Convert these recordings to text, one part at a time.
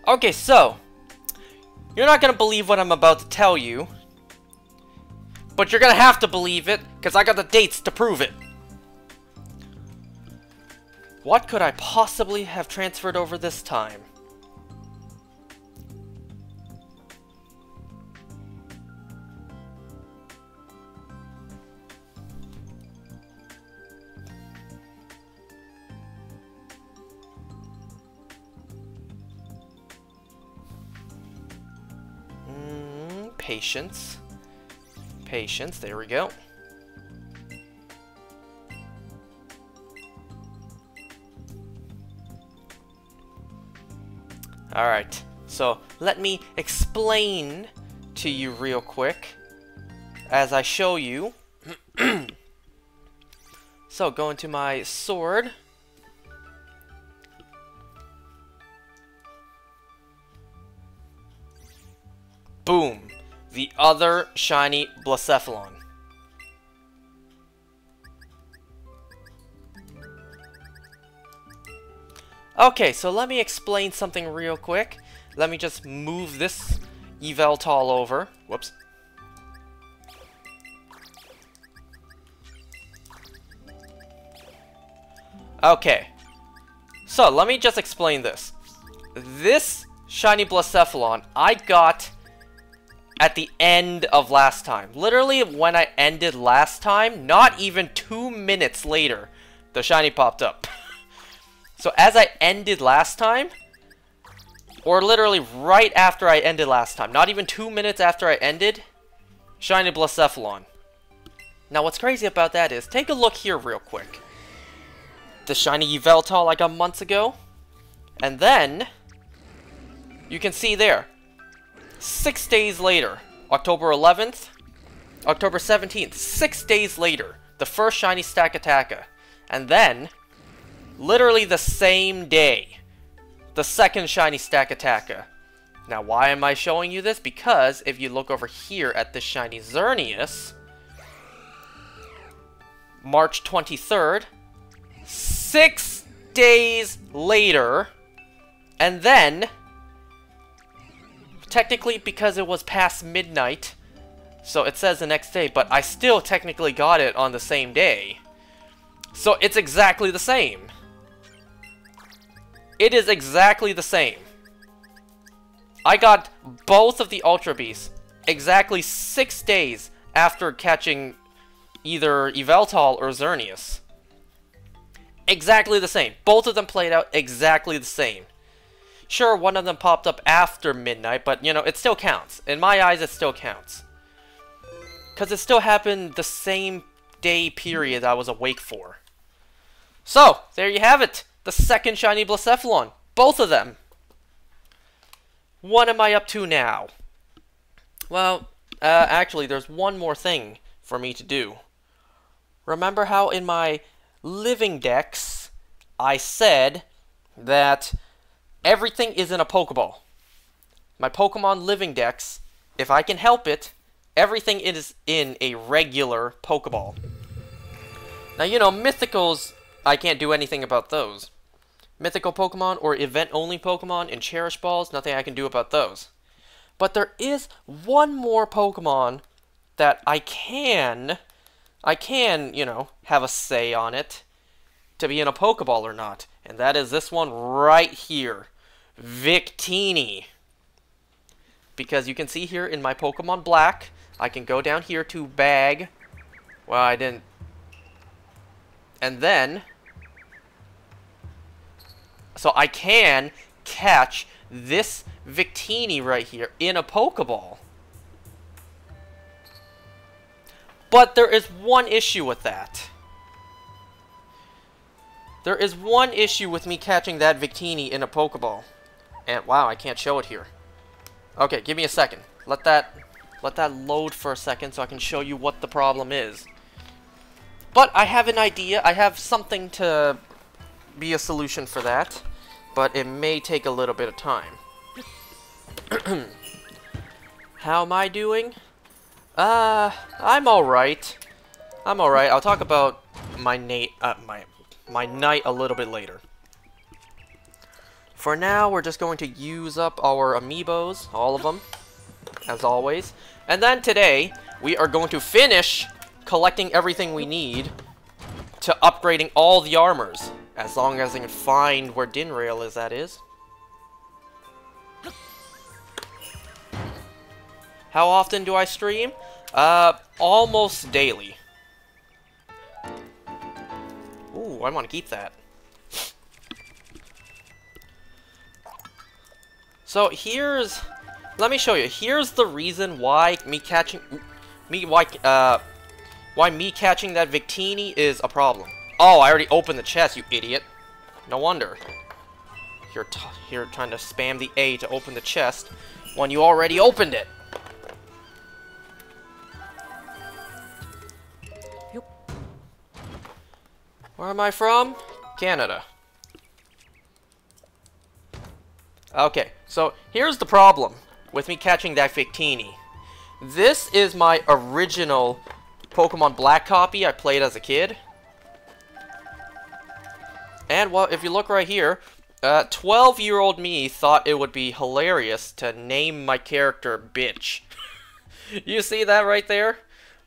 Okay, so you're not gonna believe what I'm about to tell you, but you're gonna have to believe it, because I got the dates to prove it. What could I possibly have transferred over this time? Patience. Patience, there we go. Alright, so let me explain to you real quick as I show you. So, go into my sword. Boom! The other shiny Blacephalon. Okay, so let me explain something real quick. Let me just move this Yveltal over. Whoops. Okay. So, let me just explain this. This shiny Blacephalon I got at the end of last time. Literally, when I ended last time, not even 2 minutes later, the shiny popped up. So as I ended last time, or literally right after I ended last time, not even 2 minutes after I ended, shiny Blacephalon. Now what's crazy about that is, take a look here real quick. The shiny Yveltal I got months ago, and then, you can see there, 6 days later, October 11th, October 17th, 6 days later, the first shiny Stakataka. And then, literally the same day, the second shiny Stakataka. Now, why am I showing you this? Because if you look over here at the shiny Xerneas, March 23rd, 6 days later, and then, technically, because it was past midnight, so it says the next day, but I still technically got it on the same day. So it's exactly the same. It is exactly the same. I got both of the Ultra Beasts exactly 6 days after catching either Yveltal or Xerneas. Exactly the same. Both of them played out exactly the same. Sure, one of them popped up after midnight, but, you know, it still counts. In my eyes, it still counts. Because it still happened the same day period I was awake for. So, there you have it. The second shiny Blacephalon. Both of them. What am I up to now? Well, actually, there's one more thing for me to do. Remember how in my living dex, I said that everything is in a Pokeball. My Pokemon living dex, if I can help it, everything is in a regular Pokeball. Now, you know, Mythicals, I can't do anything about those. Mythical Pokemon or event-only Pokemon and Cherish Balls, nothing I can do about those. But there is one more Pokemon that I can, you know, have a say on it to be in a Pokeball or not. And that is this one right here, Victini. Because you can see here in my Pokemon Black, I can go down here to bag. Well, I didn't. And then, so I can catch this Victini right here in a Pokeball. But there is one issue with that. There is one issue with me catching that Victini in a Pokeball. And wow, I can't show it here. Okay, give me a second. Let that load for a second so I can show you what the problem is. But I have an idea. I have something to be a solution for that. But it may take a little bit of time. How am I doing? I'm alright. I'm alright. I'll talk about my night a little bit later. For now, we're just going to use up our amiibos, all of them, as always. And then today, we are going to finish collecting everything we need to upgrading all the armors. As long as I can find where Dinraal is, that is. How often do I stream? Almost daily. Ooh, I want to keep that. So here's, let me show you. Here's the reason why me catching that Victini is a problem. Oh, I already opened the chest, you idiot. No wonder. You're trying to spam the A to open the chest when you already opened it. Where am I from? Canada. Okay, so here's the problem with me catching that Victini. This is my original Pokemon Black copy I played as a kid. And, well, if you look right here, 12-year-old me thought it would be hilarious to name my character Bitch. You see that right there?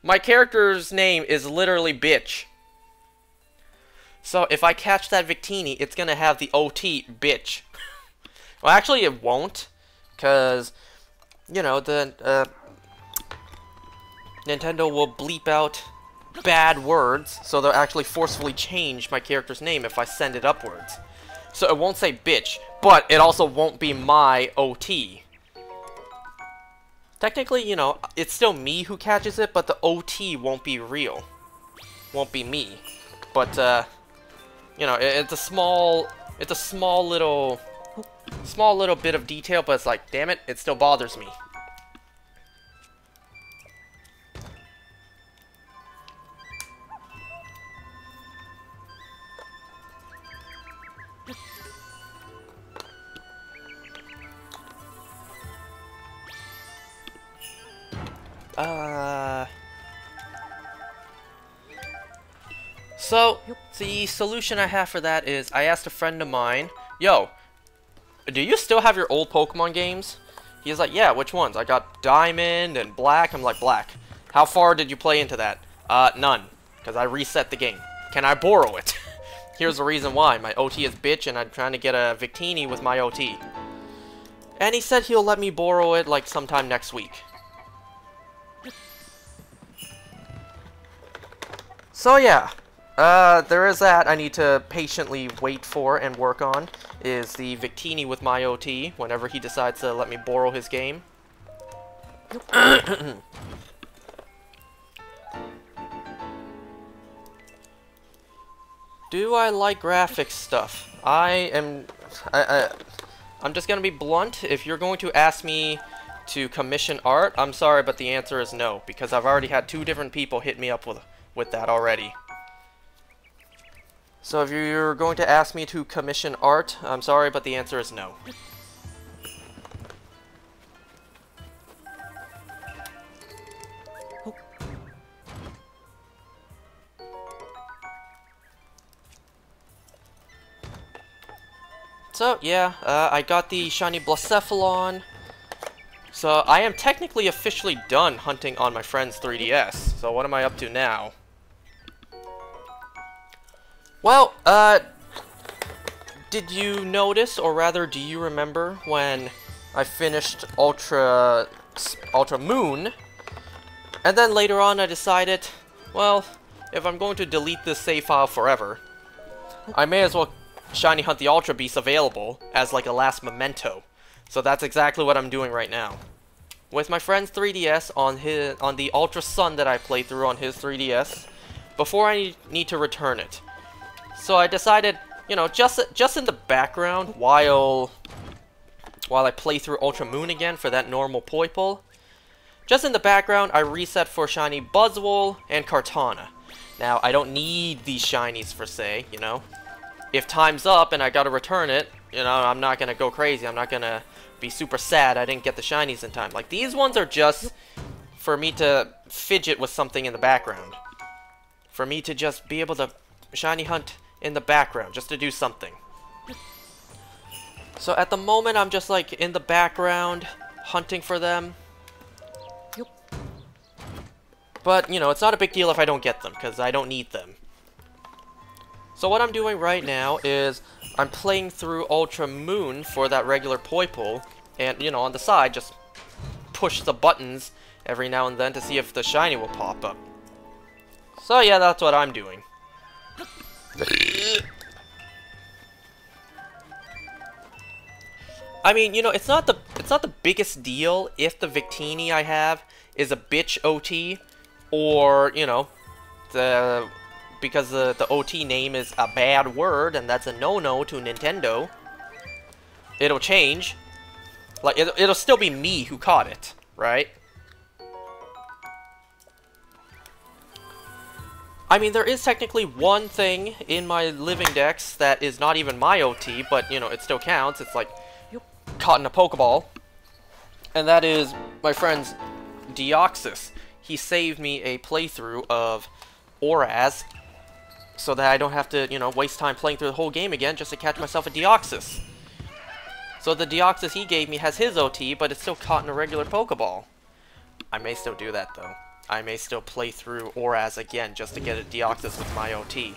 My character's name is literally Bitch. So, if I catch that Victini, it's gonna have the OT, Bitch. Well, actually, it won't, because, you know, the, Nintendo will bleep out bad words, so they'll actually forcefully change my character's name if I send it upwards. So, it won't say Bitch, but it also won't be my OT. Technically, you know, it's still me who catches it, but the OT won't be real. Won't be me. But, you know, it's a small little bit of detail, but it's like, damn it, it still bothers me. So, the solution I have for that is, I asked a friend of mine, yo, do you still have your old Pokemon games? He's like, yeah, which ones? I got Diamond and Black. I'm like, Black. How far did you play into that? None. Because I reset the game. Can I borrow it? Here's the reason why. My OT is Bitch, and I'm trying to get a Victini with my OT. And he said he'll let me borrow it, like, sometime next week. So, yeah. There is that I need to patiently wait for and work on, is the Victini with my OT, whenever he decides to let me borrow his game. Do I like graphics stuff? I'm just gonna be blunt. If you're going to ask me to commission art, I'm sorry, but the answer is no, because I've already had 2 different people hit me up with that already. So if you're going to ask me to commission art, I'm sorry, but the answer is no. Oh. So, yeah, I got the shiny Blacephalon. So, I am technically officially done hunting on my friend's 3DS. So, what am I up to now? Well, did you notice, or rather, do you remember when I finished Ultra Moon, and then later on I decided, well, if I'm going to delete this save file forever, I may as well shiny hunt the Ultra Beasts available as like a last memento. So that's exactly what I'm doing right now. With my friend's 3DS on the Ultra Sun that I played through on his 3DS, before I need to return it. So I decided, you know, just in the background while I play through Ultra Moon again for that normal Poipole, just in the background I reset for shiny Buzzwole and Kartana. Now I don't need these shinies per se, you know. If time's up and I gotta return it, you know, I'm not gonna go crazy. I'm not gonna be super sad I didn't get the shinies in time. Like, these ones are just for me to fidget with something in the background. For me to just be able to shiny hunt in the background, just to do something. So at the moment, I'm just like in the background, hunting for them. But, you know, it's not a big deal if I don't get them, because I don't need them. So what I'm doing right now is I'm playing through Ultra Moon for that regular Poipole, and, you know, on the side, just push the buttons every now and then to see if the shiny will pop up. So yeah, that's what I'm doing. I mean, you know, it's not the biggest deal if the Victini I have is a bitch OT, or, you know, because the OT name is a bad word, and that's a no-no to Nintendo. It'll change. Like, it'll still be me who caught it, right? I mean, there is technically one thing in my living dex that is not even my OT, but, you know, it still counts. It's like, caught in a Pokeball. And that is my friend's Deoxys. He saved me a playthrough of Oraz, so that I don't have to, you know, waste time playing through the whole game again just to catch myself a Deoxys. So the Deoxys he gave me has his OT, but it's still caught in a regular Pokeball. I may still do that, though. I may still play through Oraz again just to get a Deoxys with my OT.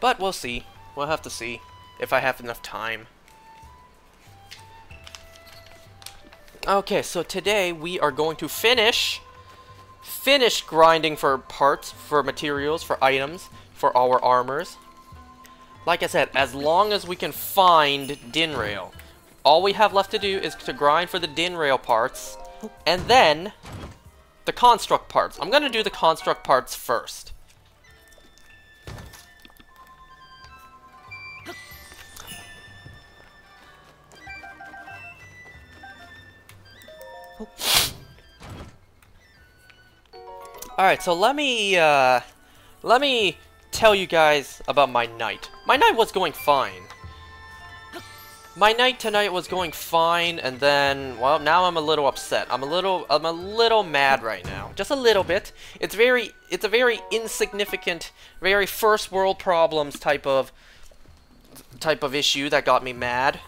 But we'll see. We'll have to see if I have enough time. Okay, so today we are going to finish grinding for parts, for materials, for items, for our armors. Like I said, as long as we can find Dinrail. All we have left to do is to grind for the Dinrail parts, and then the Construct parts. I'm gonna do the Construct parts first. Alright, so let me tell you guys about my night. My night was going fine. My night tonight was going fine, and then, well, now I'm a little upset. I'm a little mad right now. Just a little bit. It's a very insignificant, very first world problems type of issue that got me mad.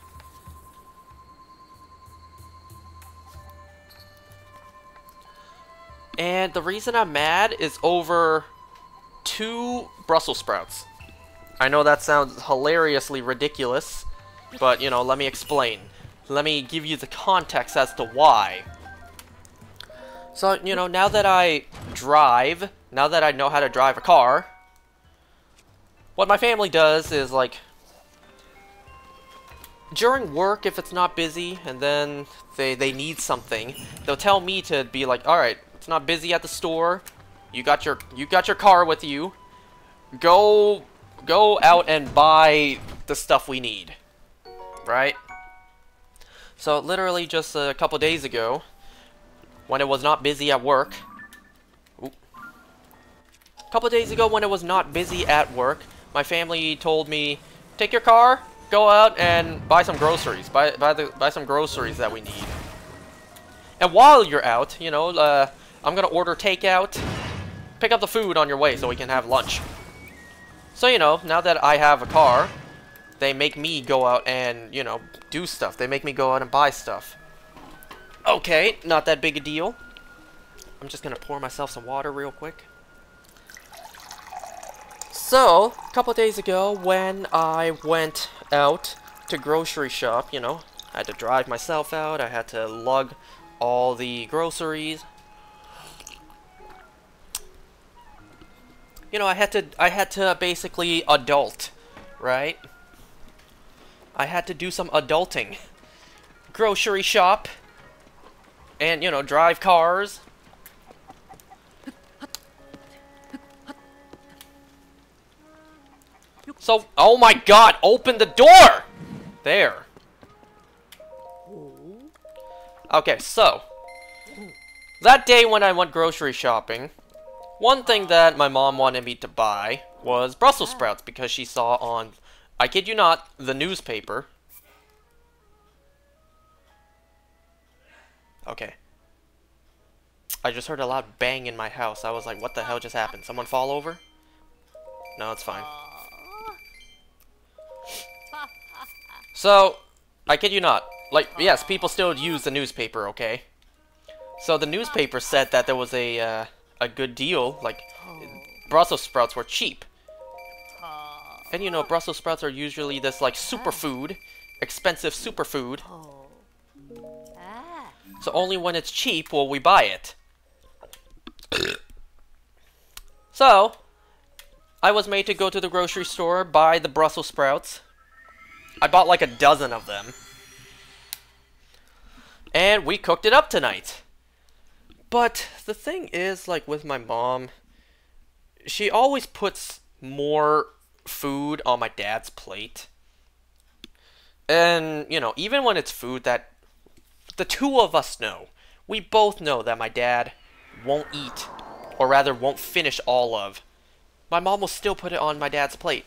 And the reason I'm mad is over 2 Brussels sprouts. I know that sounds hilariously ridiculous, but, you know, let me explain. Let me give you the context as to why. So, you know, now that I know how to drive a car, what my family does is, like, during work, if it's not busy, and then they need something, they'll tell me to be like, alright, it's not busy at the store, you got your car with you, go out and buy the stuff we need, right? So literally just a couple days ago, when it was not busy at work, my family told me, take your car, go out and buy some groceries, buy some groceries that we need. And while you're out, you know, I'm gonna order takeout, pick up the food on your way so we can have lunch. So, you know, now that I have a car, they make me go out and, you know, do stuff. They make me go out and buy stuff. Okay, not that big a deal. I'm just gonna pour myself some water real quick. So, a couple days ago, when I went out to grocery shop, you know, I had to drive myself out, I had to lug all the groceries. You know, I had to basically adult, right? I had to do some adulting. Grocery shop, and, you know, drive cars. So, oh my god, open the door! There. Okay, so, that day when I went grocery shopping, one thing that my mom wanted me to buy was Brussels sprouts, because she saw on, I kid you not, the newspaper. Okay. I just heard a loud bang in my house. I was like, what the hell just happened? Someone fall over? No, it's fine. So, I kid you not. Like, yes, people still use the newspaper, okay? So the newspaper said that there was a good deal, like, Brussels sprouts were cheap. And you know, Brussels sprouts are usually this, like, superfood, expensive superfood. So only when it's cheap will we buy it. So, I was made to go to the grocery store, buy the Brussels sprouts. I bought like a dozen of them. And we cooked it up tonight. But the thing is, like with my mom, she always puts more food on my dad's plate. And, you know, even when it's food that the two of us know, we both know that my dad won't eat, or rather won't finish all of, my mom will still put it on my dad's plate.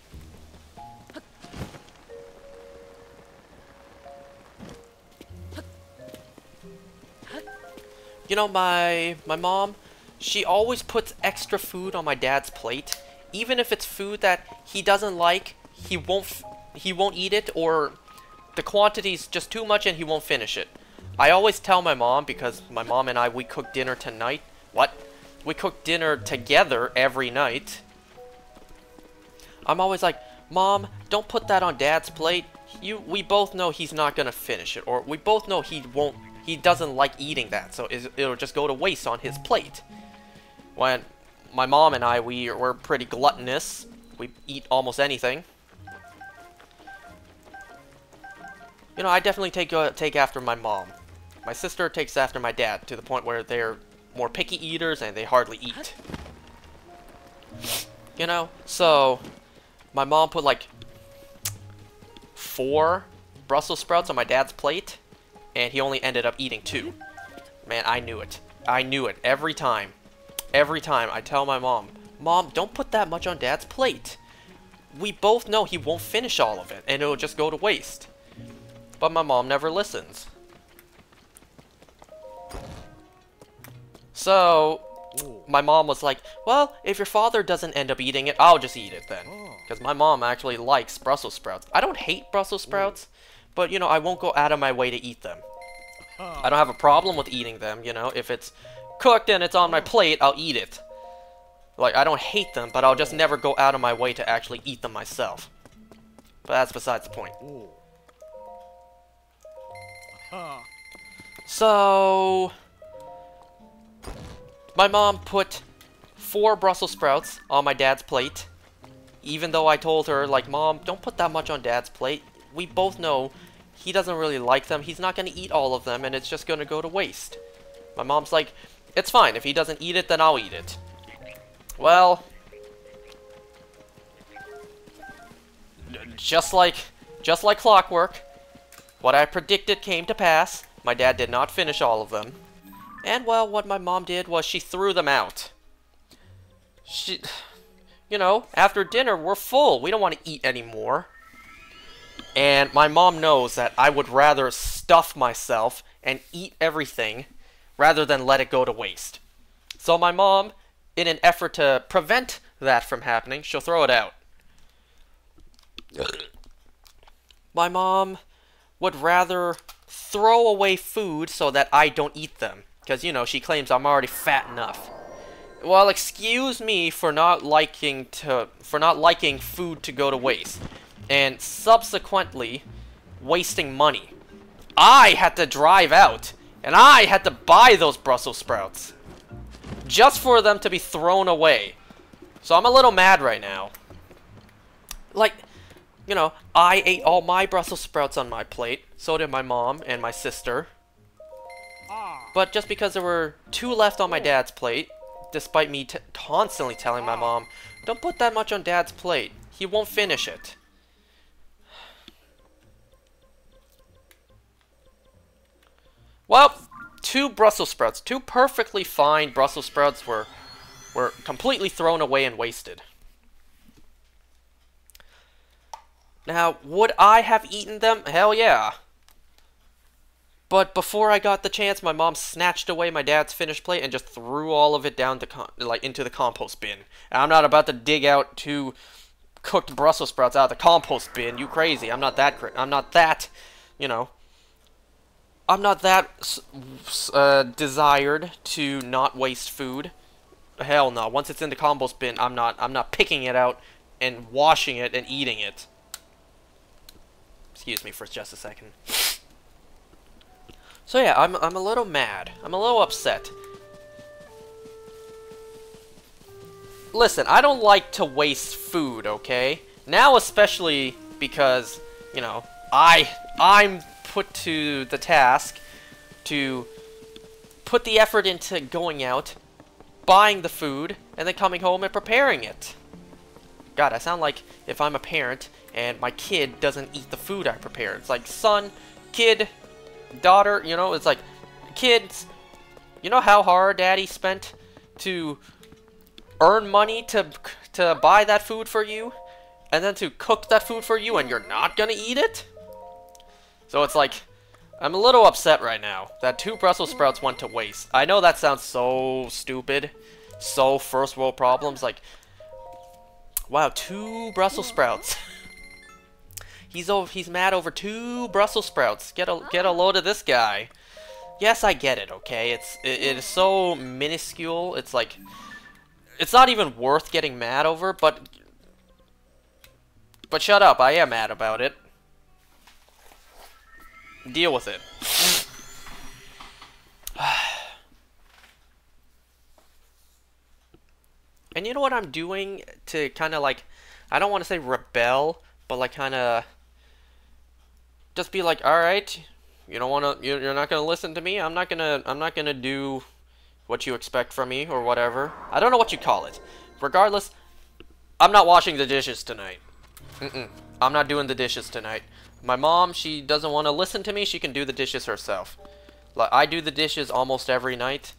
You know, my mom, she always puts extra food on my dad's plate, even if it's food that he doesn't like, he won't eat it, or the quantity's just too much and he won't finish it. I always tell my mom, because my mom and we cook dinner tonight. What? We cook dinner together every night. I'm always like, Mom, don't put that on Dad's plate. We both know he's not gonna finish it, or we both know he doesn't like eating that, so it'll just go to waste on his plate. When my mom and we're pretty gluttonous. We eat almost anything. You know, I definitely take after my mom. My sister takes after my dad, to the point where they're more picky eaters and they hardly eat. You know, so my mom put like 4 Brussels sprouts on my dad's plate, and he only ended up eating 2. Man, I knew it. I knew it every time. Every time I tell my mom, Mom, don't put that much on Dad's plate. We both know he won't finish all of it, and it'll just go to waste. But my mom never listens. So, my mom was like, well, if your father doesn't end up eating it, I'll just eat it then. Because my mom actually likes Brussels sprouts. I don't hate Brussels sprouts, but, you know, I won't go out of my way to eat them. I don't have a problem with eating them, you know. If it's cooked and it's on my plate, I'll eat it. Like, I don't hate them, but I'll just never go out of my way to actually eat them myself. But that's besides the point. So, my mom put 4 Brussels sprouts on my dad's plate. Even though I told her, like, Mom, don't put that much on Dad's plate. We both know he doesn't really like them. He's not going to eat all of them, and it's just going to go to waste. My mom's like, it's fine. If he doesn't eat it, then I'll eat it. Well, just like clockwork, what I predicted came to pass. My dad did not finish all of them. And, well, what my mom did was she threw them out. You know, after dinner, we're full. We don't want to eat anymore. And my mom knows that I would rather stuff myself and eat everything rather than let it go to waste. So my mom, in an effort to prevent that from happening, she'll throw it out. My mom would rather throw away food so that I don't eat them. Because, you know, she claims I'm already fat enough. Well, excuse me for not liking food to go to waste. And subsequently, wasting money. I had to drive out, and I had to buy those Brussels sprouts. Just for them to be thrown away. So I'm a little mad right now. Like, you know, I ate all my Brussels sprouts on my plate. So did my mom and my sister. But just because there were 2 left on my dad's plate, despite me constantly telling my mom, don't put that much on Dad's plate. He won't finish it. Well, 2 Brussels sprouts, 2 perfectly fine Brussels sprouts were completely thrown away and wasted. Now, would I have eaten them? Hell yeah. But before I got the chance, my mom snatched away my dad's finished plate and just threw all of it down to into the compost bin. And I'm not about to dig out 2 cooked Brussels sprouts out of the compost bin. You crazy? I'm not that, you know. I'm not that desired to not waste food. Hell no. Once it's in the compost bin, I'm not picking it out and washing it and eating it. Excuse me for just a second. So yeah, I'm a little mad. I'm a little upset. Listen, I don't like to waste food, okay? Now especially because, you know, I'm put to the task to put the effort into going out, buying the food, and then coming home and preparing it. God, I sound like if I'm a parent and my kid doesn't eat the food I prepare. It's like son, kid, daughter, you know, it's like kids, you know how hard daddy spent to earn money to buy that food for you and then to cook that food for you and you're not gonna eat it? So it's like, I'm a little upset right now that 2 Brussels sprouts went to waste. I know that sounds so stupid, so first world problems, like, wow, 2 Brussels sprouts. He's mad over 2 Brussels sprouts. Get a load of this guy. Yes, I get it, okay? It is so minuscule. It's like, it's not even worth getting mad over, but shut up, I am mad about it. Deal with it. And you know what I'm doing to kind of like, I don't want to say rebel, but like kind of just be like, all right, you don't want to, you're not gonna listen to me. I'm not gonna do what you expect from me or whatever. I don't know what you call it. Regardless, I'm not washing the dishes tonight. I'm not doing the dishes tonight. My mom, she doesn't want to listen to me. She can do the dishes herself. Like, I do the dishes almost every night.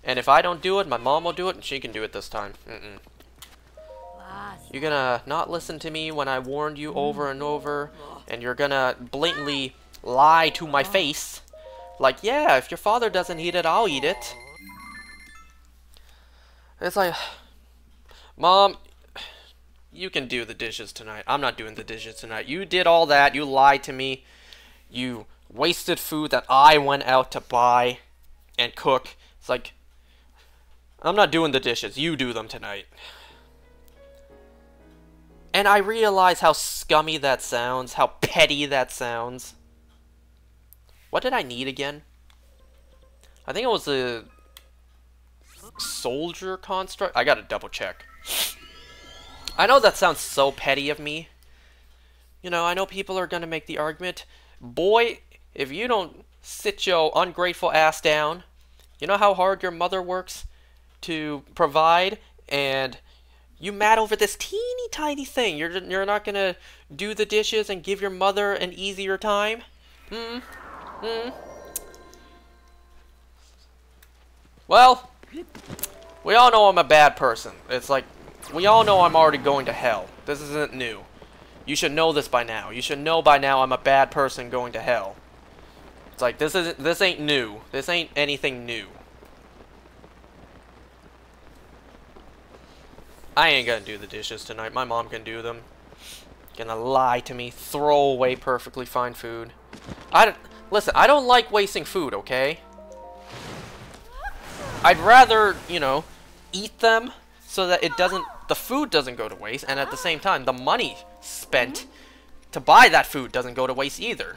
And if I don't do it, my mom will do it, and she can do it this time. You're gonna not listen to me when I warned you over and over, and you're gonna blatantly lie to my face. Like, yeah, if your father doesn't eat it, I'll eat it. It's like, Mom, you can do the dishes tonight. I'm not doing the dishes tonight. You did all that. You lied to me. You wasted food that I went out to buy and cook. It's like, I'm not doing the dishes. You do them tonight. And I realize how scummy that sounds, how petty that sounds. What did I need again? I think it was a soldier construct. I gotta double check. I know that sounds so petty of me. You know, I know people are gonna make the argument, boy, if you don't sit your ungrateful ass down, you know how hard your mother works to provide, and you mad over this teeny tiny thing. You're not gonna do the dishes and give your mother an easier time? Well, we all know I'm a bad person. It's like, we all know I'm already going to hell. This isn't new. You should know this by now. You should know by now I'm a bad person going to hell. It's like, this ain't new. This ain't anything new. I ain't gonna do the dishes tonight. My mom can do them. Gonna lie to me. Throw away perfectly fine food. Listen, I don't like wasting food, okay? I'd rather, you know, eat them so that the food doesn't go to waste, and at the same time, the money spent to buy that food doesn't go to waste either.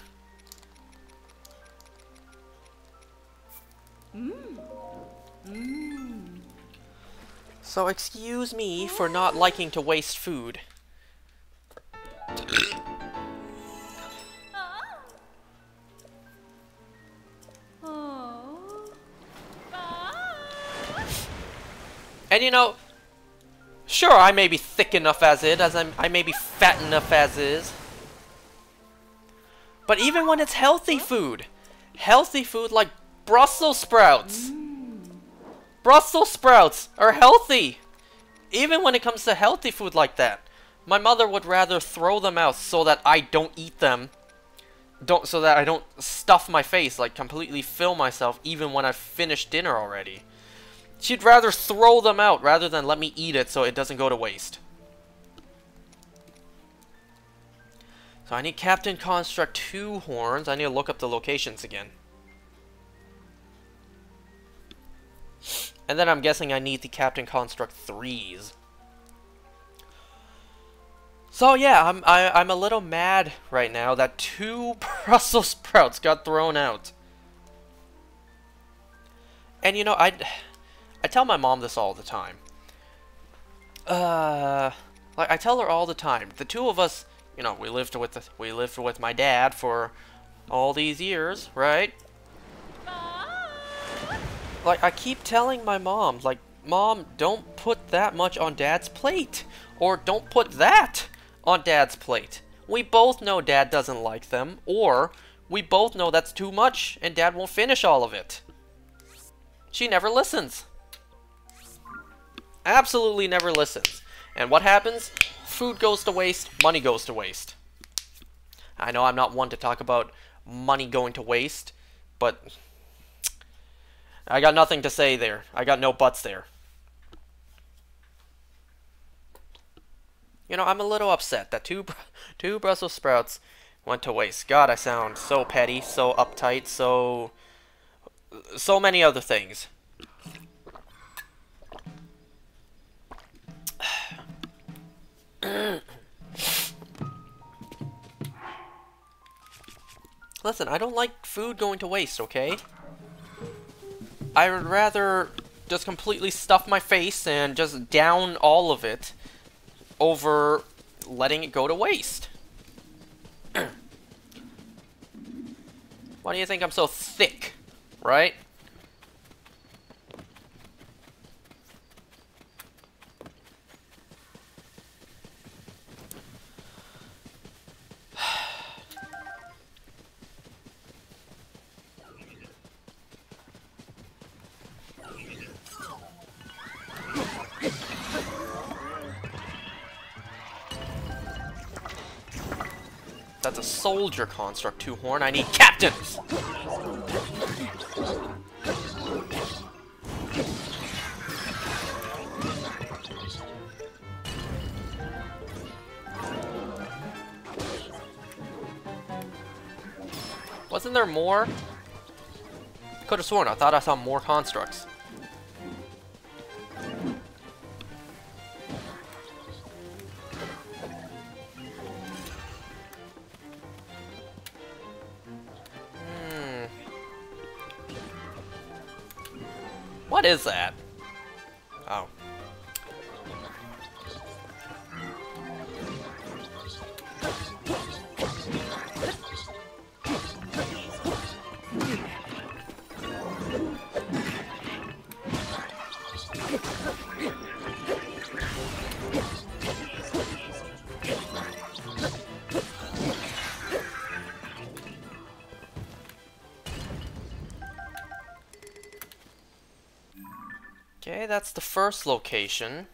So excuse me for not liking to waste food. And you know, sure, I may be thick enough as I may be fat enough as is. But even when it's healthy food like Brussels sprouts. Brussels sprouts are healthy. Even when it comes to healthy food like that. My mother would rather throw them out so that I don't eat them so that I don't stuff my face, like completely fill myself even when I've finished dinner already. She'd rather throw them out rather than let me eat it so it doesn't go to waste. So I need Captain Construct 2 horns. I need to look up the locations again. And then I'm guessing I need the Captain Construct 3s. So yeah, I'm a little mad right now that 2 Brussels sprouts got thrown out. And you know, I tell my mom this all the time. Like I tell her all the time. The two of us, you know, we lived with my dad for all these years, right? Like I keep telling my mom, like, Mom, don't put that much on Dad's plate, or don't put that on Dad's plate. We both know Dad doesn't like them, or we both know that's too much and Dad won't finish all of it. She never listens. Absolutely never listens. And what happens? Food goes to waste, money goes to waste. I know I'm not one to talk about money going to waste, but I got nothing to say there. I got no buts there. You know, I'm a little upset that two Brussels sprouts went to waste. God, I sound so petty, so uptight, so many other things. Listen, I don't like food going to waste, okay? I would rather just completely stuff my face and just down all of it over letting it go to waste. Why do you think I'm so thick, right? That's a soldier construct 2 horn. I need captains! Wasn't there more? Could have sworn I thought I saw more constructs. What is that? Oh. Okay, that's the first location.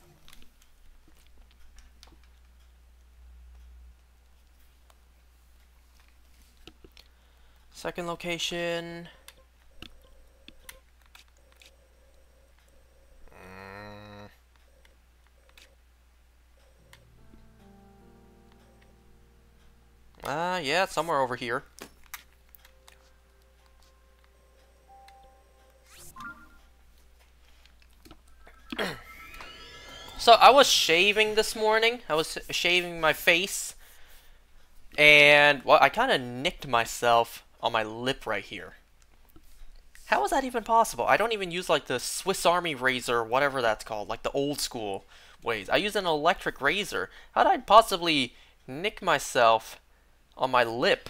Second location. Yeah, it's somewhere over here. So I was shaving this morning. I was shaving my face. And, well, I kind of nicked myself on my lip right here. How is that even possible? I don't even use, like, the Swiss Army razor, whatever that's called, like the old school ways. I use an electric razor. How did I possibly nick myself on my lip?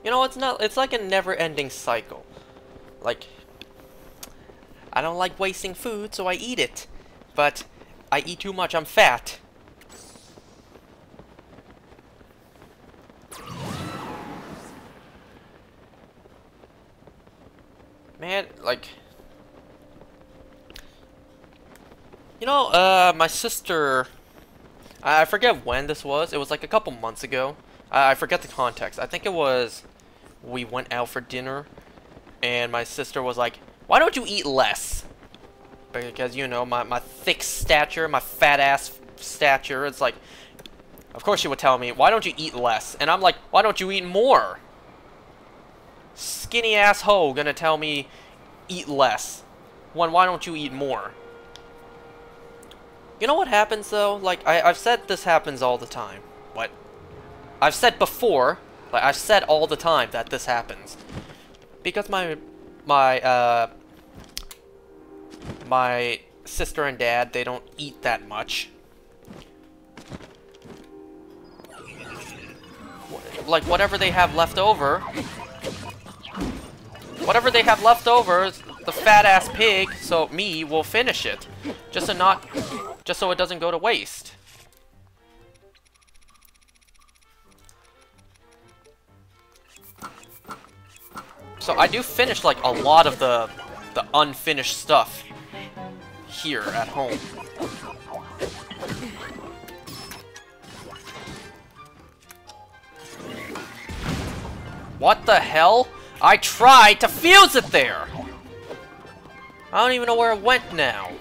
You know, it's like a never-ending cycle. Like, I don't like wasting food, so I eat it. But I eat too much, I'm fat. Man, like... You know, my sister... I forget when this was. It was like a couple months ago. I forget the context. I think it was... We went out for dinner. And my sister was like, why don't you eat less? Because, you know, my thick stature, my fat ass stature, it's like... Of course she would tell me, why don't you eat less? And I'm like, why don't you eat more? Skinny ass hoe gonna tell me, eat less. Why don't you eat more? You know what happens though? Like, I've said this happens all the time. What? I've said before, like, I've said all the time that this happens. Because my sister and dad, they don't eat that much. Like, whatever they have left over, the fat-ass pig, so me, will finish it. Just so it doesn't go to waste. So I do finish, like, a lot of the unfinished stuff here at home. What the hell? I tried to fuse it there! I don't even know where it went now.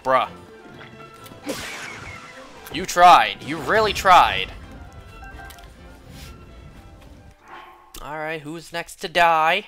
Bruh. You tried. You really tried. Alright, who's next to die?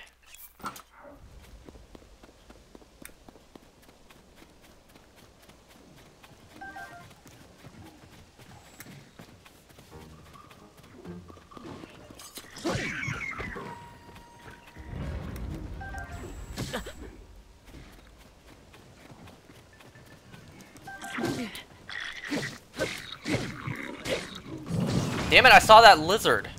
Damn it, I saw that lizard.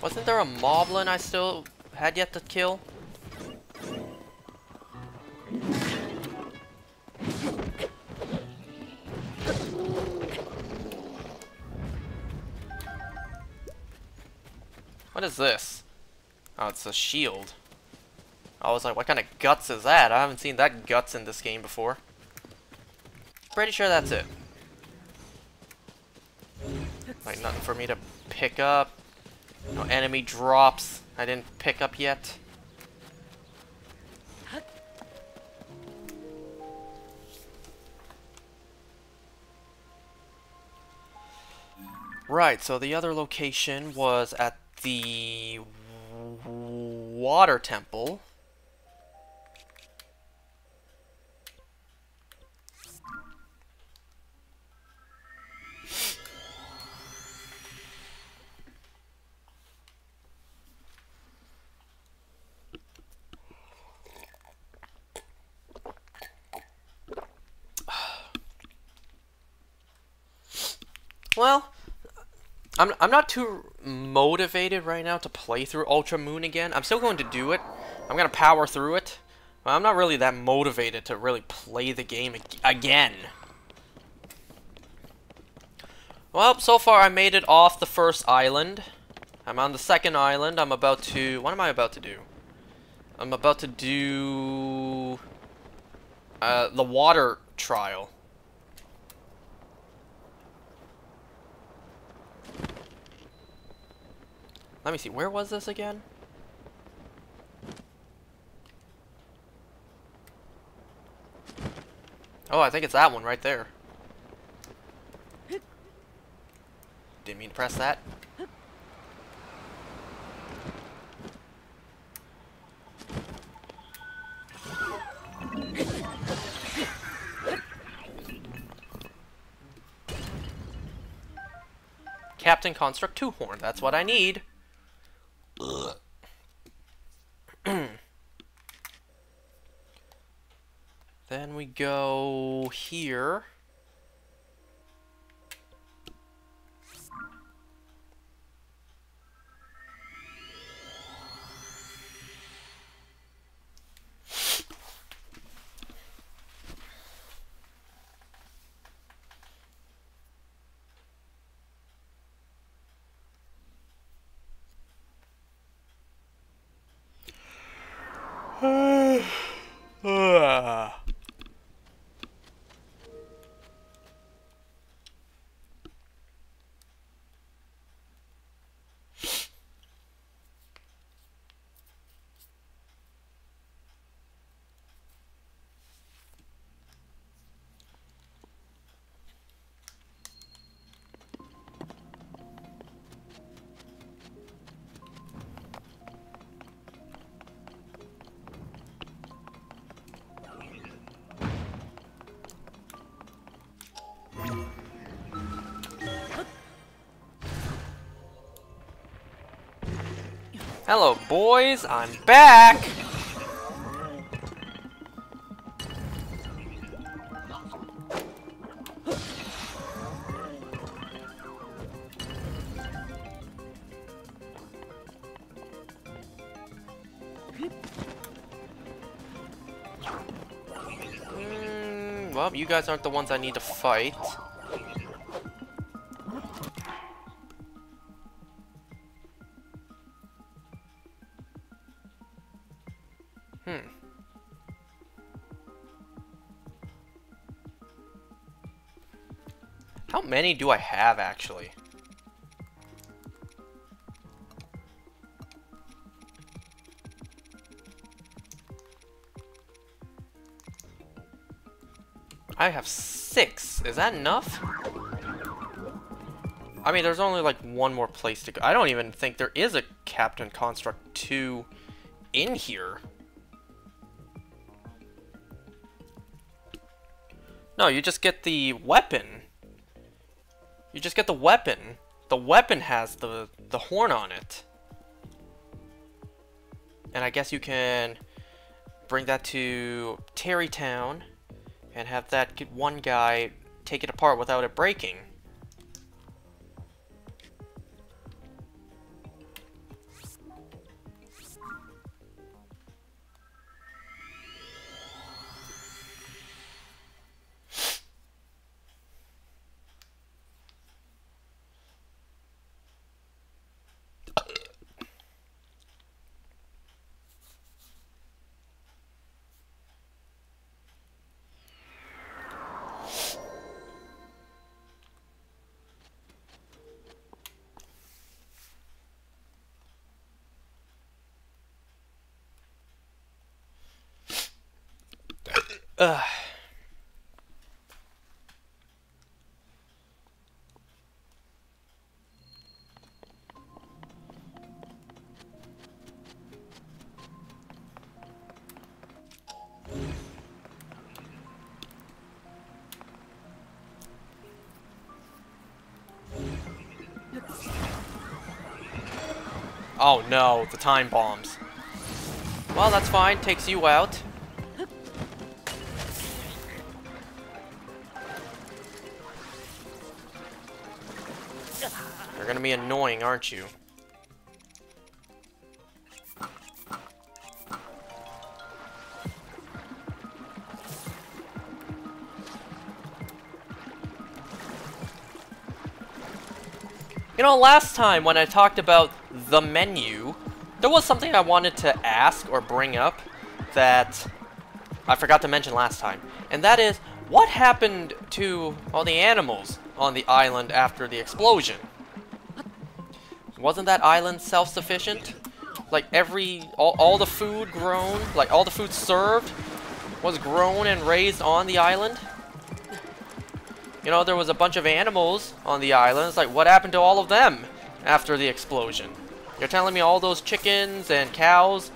Wasn't there a moblin I still had yet to kill? What is this? Oh, it's a shield. I was like, what kind of guts is that? I haven't seen that guts in this game before. Pretty sure that's it. Like, nothing for me to pick up. No enemy drops I didn't pick up yet. Right, so the other location was at the water temple. Well, I'm not too motivated right now to play through Ultra Moon again. I'm still going to do it. I'm going to power through it. But I'm not really that motivated to really play the game again. Well, so far I made it off the first island. I'm on the second island. I'm about to... What am I about to do? I'm about to do... the water trial. Let me see, where was this again? Oh, I think it's that one right there. Didn't mean to press that. Captain Construct 2 horn. That's what I need. Then we go here. Hello, boys. I'm back. Well, you guys aren't the ones I need to fight. How many do I have, actually? I have 6. Is that enough? I mean, there's only like one more place to go. I don't even think there is a Captain Construct 2 in here. No, you just get the weapon. You just get the weapon. The weapon has the horn on it. And I guess you can bring that to Tarrytown and have that one guy take it apart without it breaking. Ugh. Oh no, the time bombs. Well, that's fine, takes you out. You're gonna be annoying, aren't you? You know, last time when I talked about the menu, there was something I wanted to ask or bring up that I forgot to mention last time. And that is, what happened to all the animals on the island after the explosion? Wasn't that island self-sufficient? Like all the food grown, like all the food served was grown and raised on the island? You know, there was a bunch of animals on the island. It's like, what happened to all of them after the explosion? You're telling me all those chickens and cows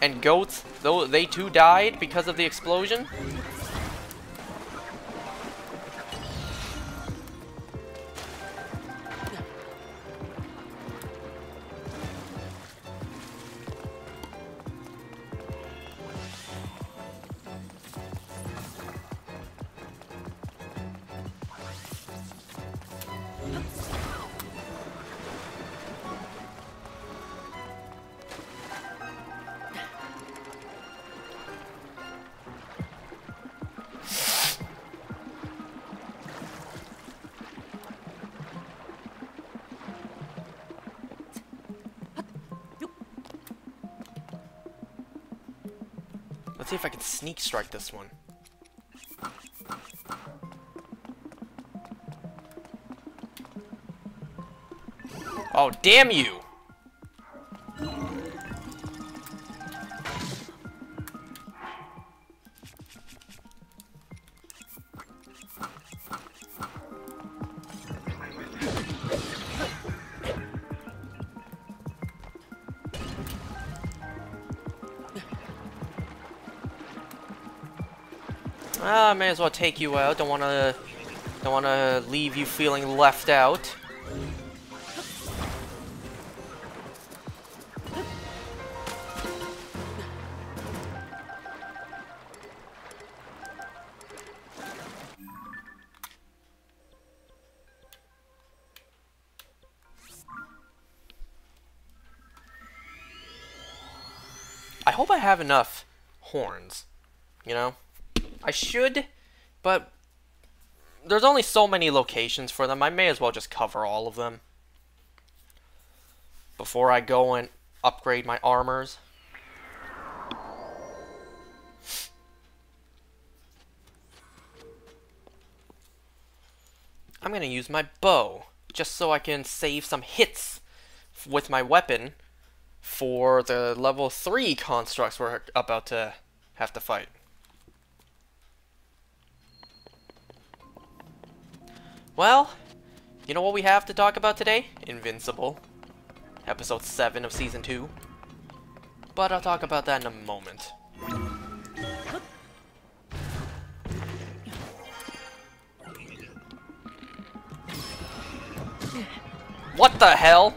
and goats, though they too died because of the explosion? Let's see if I can sneak strike this one. Oh, damn you! I may as well take you out. Don't wanna leave you feeling left out. I hope I have enough horns, you know? I should, but there's only so many locations for them. I may as well just cover all of them before I go and upgrade my armors. I'm going to use my bow just so I can save some hits with my weapon for the level 3 constructs we're about to have to fight. Well, you know what we have to talk about today? Invincible. Episode 7 of Season 2. But I'll talk about that in a moment. What the hell?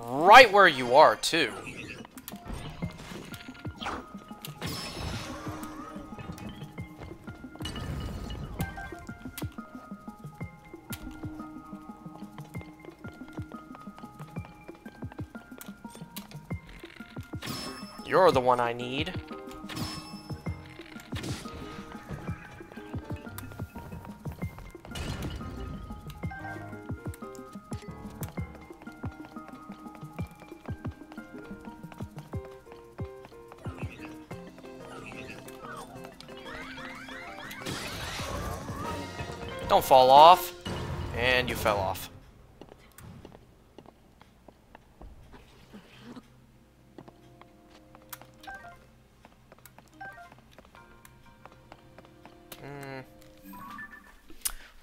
Right where you are, too. You're the one I need. Don't fall off. And you fell off.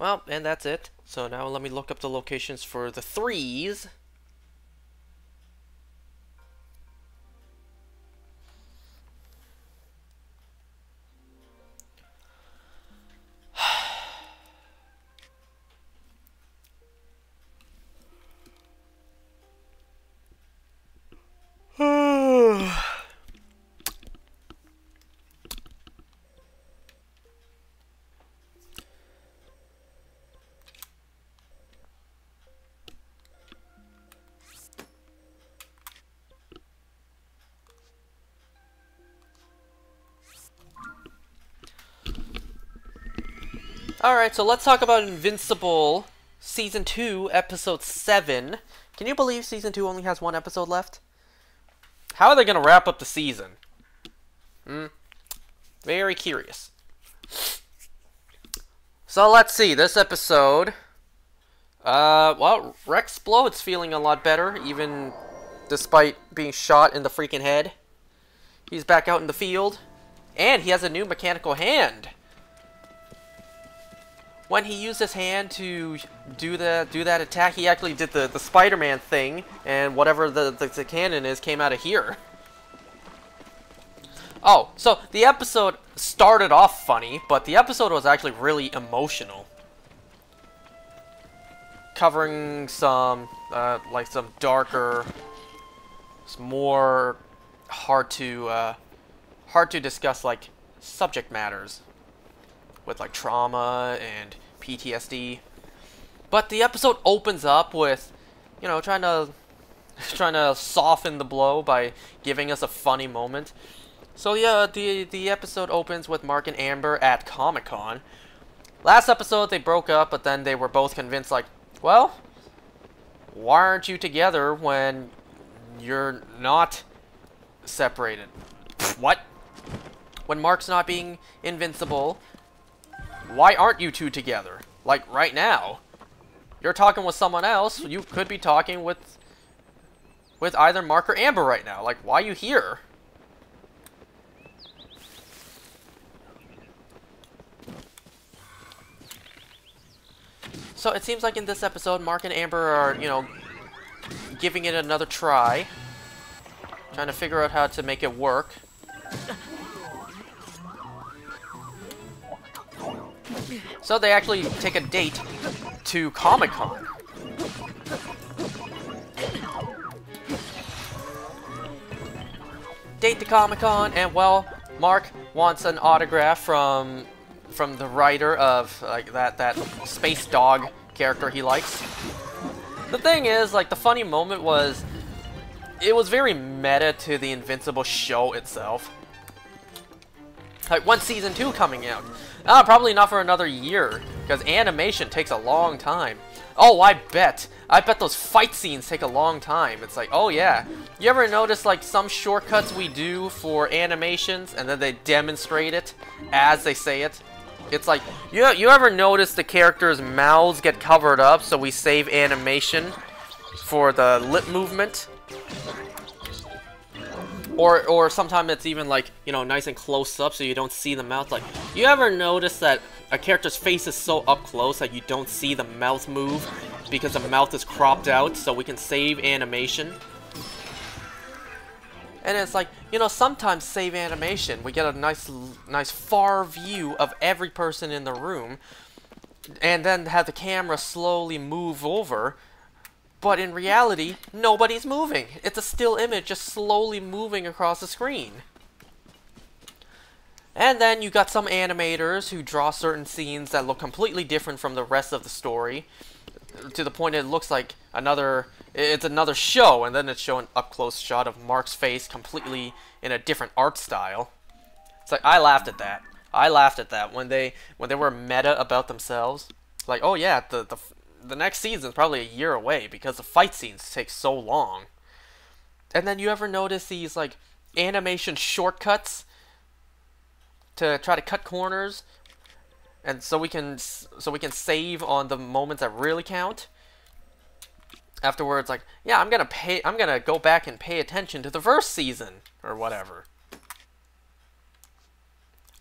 Well, and that's it. So now let me look up the locations for the 3s. Alright, so let's talk about Invincible Season 2, Episode 7. Can you believe Season 2 only has 1 episode left? How are they going to wrap up the season? Very curious. So let's see, this episode... well, Rexplode's feeling a lot better, even despite being shot in the freaking head. He's back out in the field. And he has a new mechanical hand. when he used his hand to do that attack, he actually did the Spider-Man thing, and whatever the cannon is came out of here. Oh, so the episode started off funny, but the episode was actually really emotional. Covering some, like some darker, more hard to discuss, like, subject matters. With, like, trauma and PTSD. But the episode opens up with, you know, trying to soften the blow by giving us a funny moment. So yeah, the episode opens with Mark and Amber at Comic-Con. Last episode they broke up, but then they were both convinced, like, well, why aren't you together when you're not separated? What? When Mark's not being invincible, why aren't you two together? Like, right now. You're talking with someone else, you could be talking with either Mark or Amber right now. Like, why are you here? So it seems like in this episode, Mark and Amber are, you know, giving it another try. Trying to figure out how to make it work. So they actually take a date to Comic-Con. Date to Comic-Con, and well, Mark wants an autograph from the writer of like that space dog character he likes. The thing is, like, the funny moment was, it was very meta to the Invincible show itself. Like, when's season 2 coming out? Probably not for another year, because animation takes a long time. Oh, I bet those fight scenes take a long time. It's like, oh yeah. You ever notice, like, some shortcuts we do for animations, and then they demonstrate it as they say it? It's like, you ever notice the characters' mouths get covered up, so we save animation for the lip movement? Or sometimes it's even, like, you know, nice and close up so you don't see the mouth. Like, you ever notice that a character's face is so up close that you don't see the mouth move because the mouth is cropped out so we can save animation? And it's like, you know, sometimes save animation. We get a nice far view of every person in the room, and then have the camera slowly move over. But in reality, nobody's moving. It's a still image just slowly moving across the screen. And then you got some animators who draw certain scenes that look completely different from the rest of the story, to the point it looks like it's another show, and then it's showing an up-close shot of Mark's face completely in a different art style. It's like, I laughed at that. I laughed at that when they were meta about themselves. Like, oh yeah, the next season's probably a year away because the fight scenes take so long. And then you ever notice these, like, animation shortcuts to try to cut corners, and so we can save on the moments that really count? Afterwards, like, yeah, I'm gonna go back and pay attention to the first season or whatever.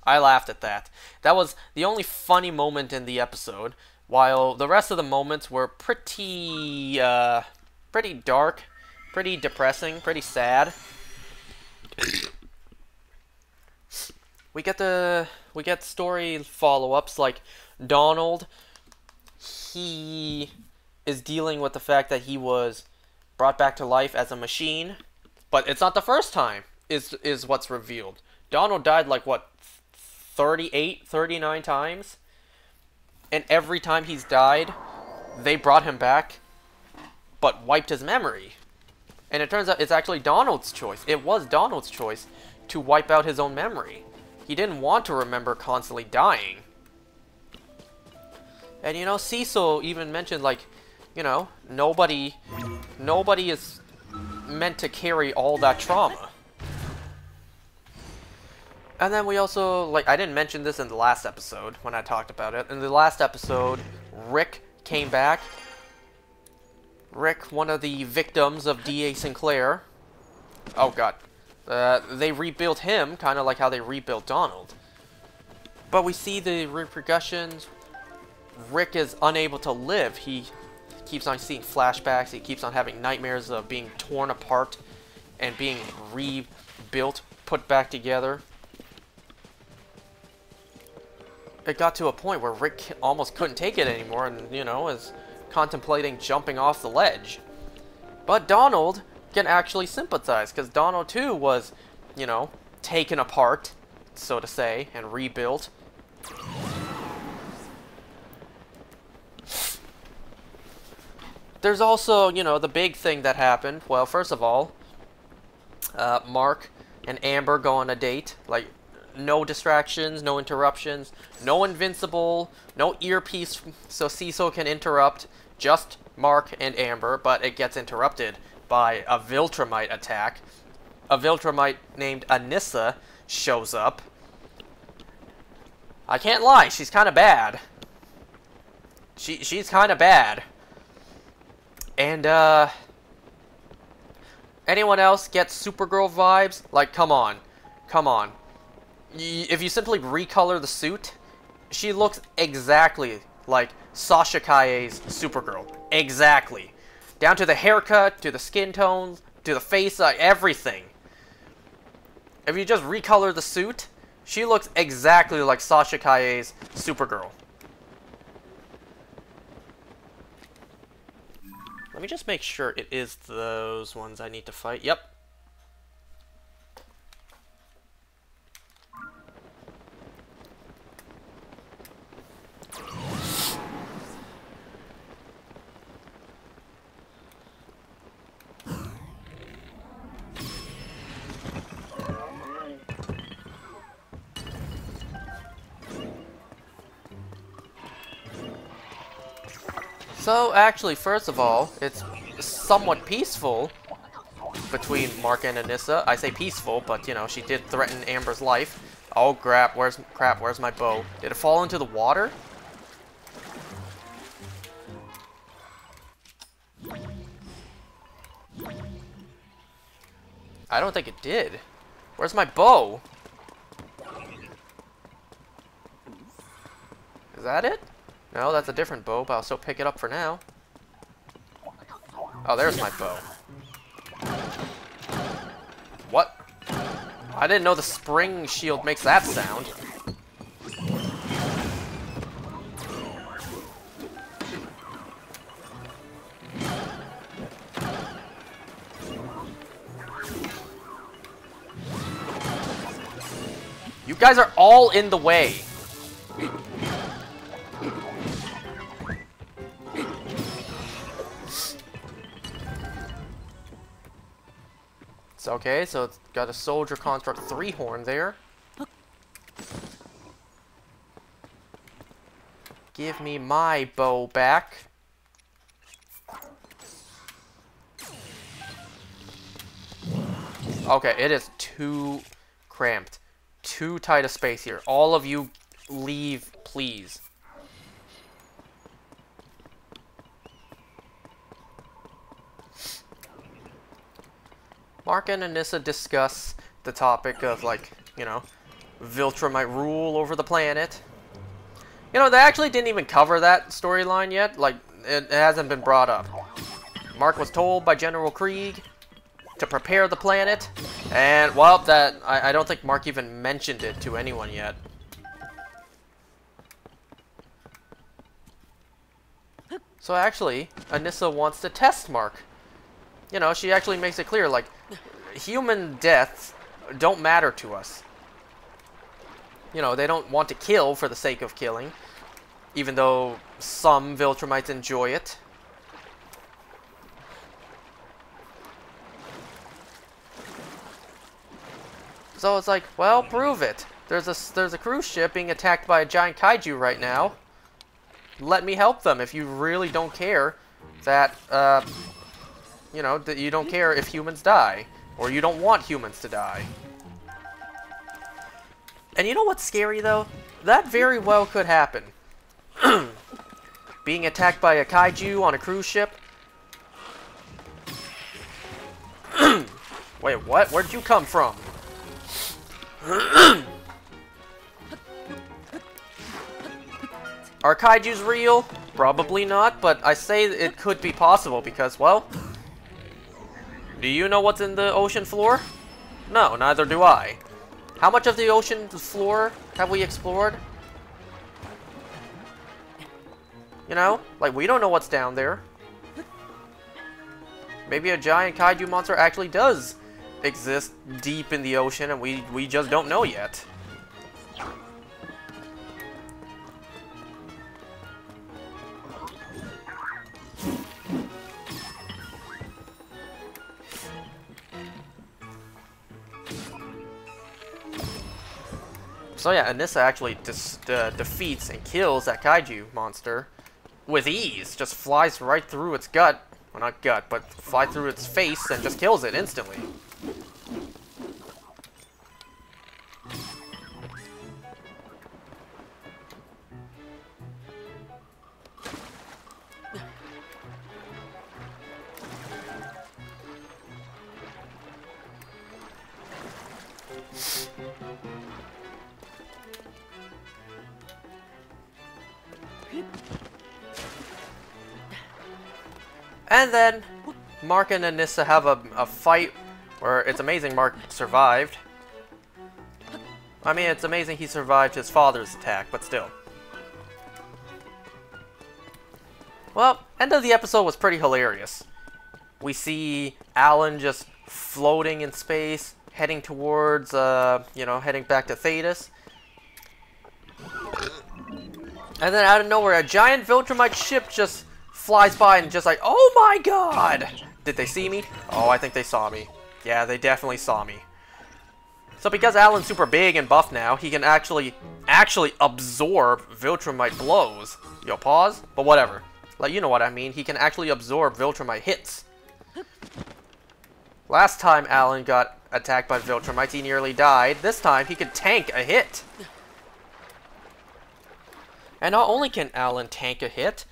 I laughed at that. That was the only funny moment in the episode, while the rest of the moments were pretty dark, pretty depressing, pretty sad. We get story follow-ups, like Donald. He is dealing with the fact that he was brought back to life as a machine, but it's not the first time, is what's revealed. Donald died, like, what, 38, 39 times? And every time he's died, they brought him back, but wiped his memory. And it turns out it's actually Donald's choice. It was Donald's choice to wipe out his own memory. He didn't want to remember constantly dying. And, you know, Cecil even mentioned, like, you know, nobody is meant to carry all that trauma. And then we also, like, I didn't mention this in the last episode when I talked about it. In the last episode, Rick came back. Rick, one of the victims of D.A. Sinclair. Oh, God. They rebuilt him, kind of like how they rebuilt Donald. But we see the repercussions Rick is unable to live. He keeps on seeing flashbacks. He keeps on having nightmares of being torn apart and being rebuilt, put back together. It got to a point where Rick almost couldn't take it anymore and, you know, is contemplating jumping off the ledge. But Donald can actually sympathize, because Donald too was, you know, taken apart, so to say, and rebuilt. There's also, you know, the big thing that happened. Well, first of all, Mark and Amber go on a date. Like, no distractions, no interruptions, no invincible, no earpiece so Cecil can interrupt. Just Mark and Amber, but it gets interrupted by a Viltrumite attack. A Viltrumite named Anissa shows up. I can't lie, she's kind of bad. She's kind of bad. And, anyone else get Supergirl vibes? Like, come on. Come on. If you simply recolor the suit, she looks exactly like Sasha Calle's Supergirl. Exactly. Down to the haircut, to the skin tones, to the face, everything. If you just recolor the suit, she looks exactly like Sasha Calle's Supergirl. Let me just make sure it is those ones I need to fight. Yep. So, actually, first of all, it's somewhat peaceful between Mark and Anissa. I say peaceful, but, you know, she did threaten Amber's life. Oh, crap, where's my bow? Did it fall into the water? I don't think it did. Where's my bow? Is that it? No, that's a different bow, but I'll still pick it up for now. Oh, there's my bow. What? I didn't know the spring shield makes that sound. You guys are all in the way. It's okay, so it's got a Soldier Construct 3 horn there. Give me my bow back. Okay, it is too cramped. Too tight a space here. All of you leave, please. Mark and Anissa discuss the topic of, like, you know, Viltrumite rule over the planet. You know, they actually didn't even cover that storyline yet. Like, it hasn't been brought up. Mark was told by General Krieg to prepare the planet, and, well, I don't think Mark even mentioned it to anyone yet. So actually, Anissa wants to test Mark. You know, she actually makes it clear, like, human deaths don't matter to us. You know, they don't want to kill for the sake of killing, even though some Viltrumites enjoy it. So it's like, well, prove it. There's a cruise ship being attacked by a giant kaiju right now. Let me help them if you really don't care that, you know, that you don't care if humans die. Or you don't want humans to die. And you know what's scary, though? That very well could happen. Being attacked by a kaiju on a cruise ship. Wait, what? Where'd you come from? Are kaijus real? Probably not, but I say it could be possible because, well... Do you know what's in the ocean floor? No, neither do I. How much of the ocean floor have we explored? You know? Like, we don't know what's down there. Maybe a giant kaiju monster actually does exist deep in the ocean and we just don't know yet. So yeah, Anissa actually defeats and kills that kaiju monster with ease. Just flies right through its gut. Well, not gut, but fly through its face and just kills it instantly. And then, Mark and Anissa have a fight where it's amazing Mark survived. I mean, it's amazing he survived his father's attack, but still. Well, end of the episode was pretty hilarious. We see Alan just floating in space, heading towards, you know, heading back to Thetis. And then out of nowhere, a giant Viltrumite ship just flies by and just like, oh my god! Did they see me? Oh, I think they saw me. Yeah, they definitely saw me. So because Alan's super big and buff now, he can actually absorb Viltrumite blows. Yo, pause? But whatever. Like, you know what I mean. He can actually absorb Viltrumite hits. Last time Alan got attacked by Viltrumites, he nearly died. This time, he could tank a hit. And not only can Alan tank a hit,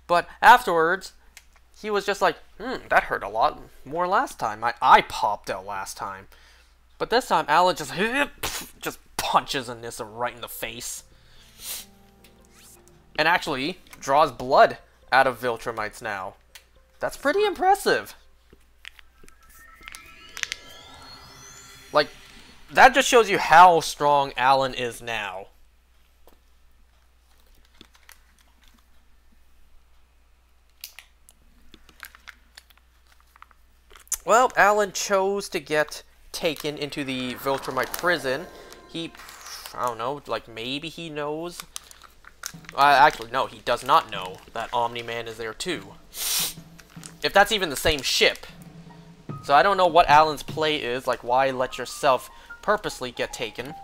but afterwards, he was just like, that hurt a lot more last time. My eye popped out last time. But this time, Alan just punches Anissa right in the face. And actually, draws blood out of Viltrumites now. That's pretty impressive. Like, that just shows you how strong Alan is now. Well, Alan chose to get taken into the Viltrumite prison. He, I don't know, like maybe he knows. Actually, no, he does not know that Omni-Man is there too. If that's even the same ship. So I don't know what Alan's play is, like why let yourself purposely get taken.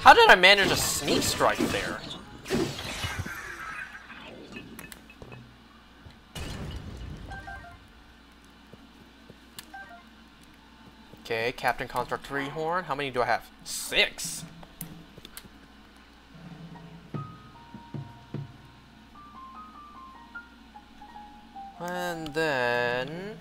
How did I manage a sneak strike there? Okay, Captain Construct 3 horn. How many do I have? 6! And then...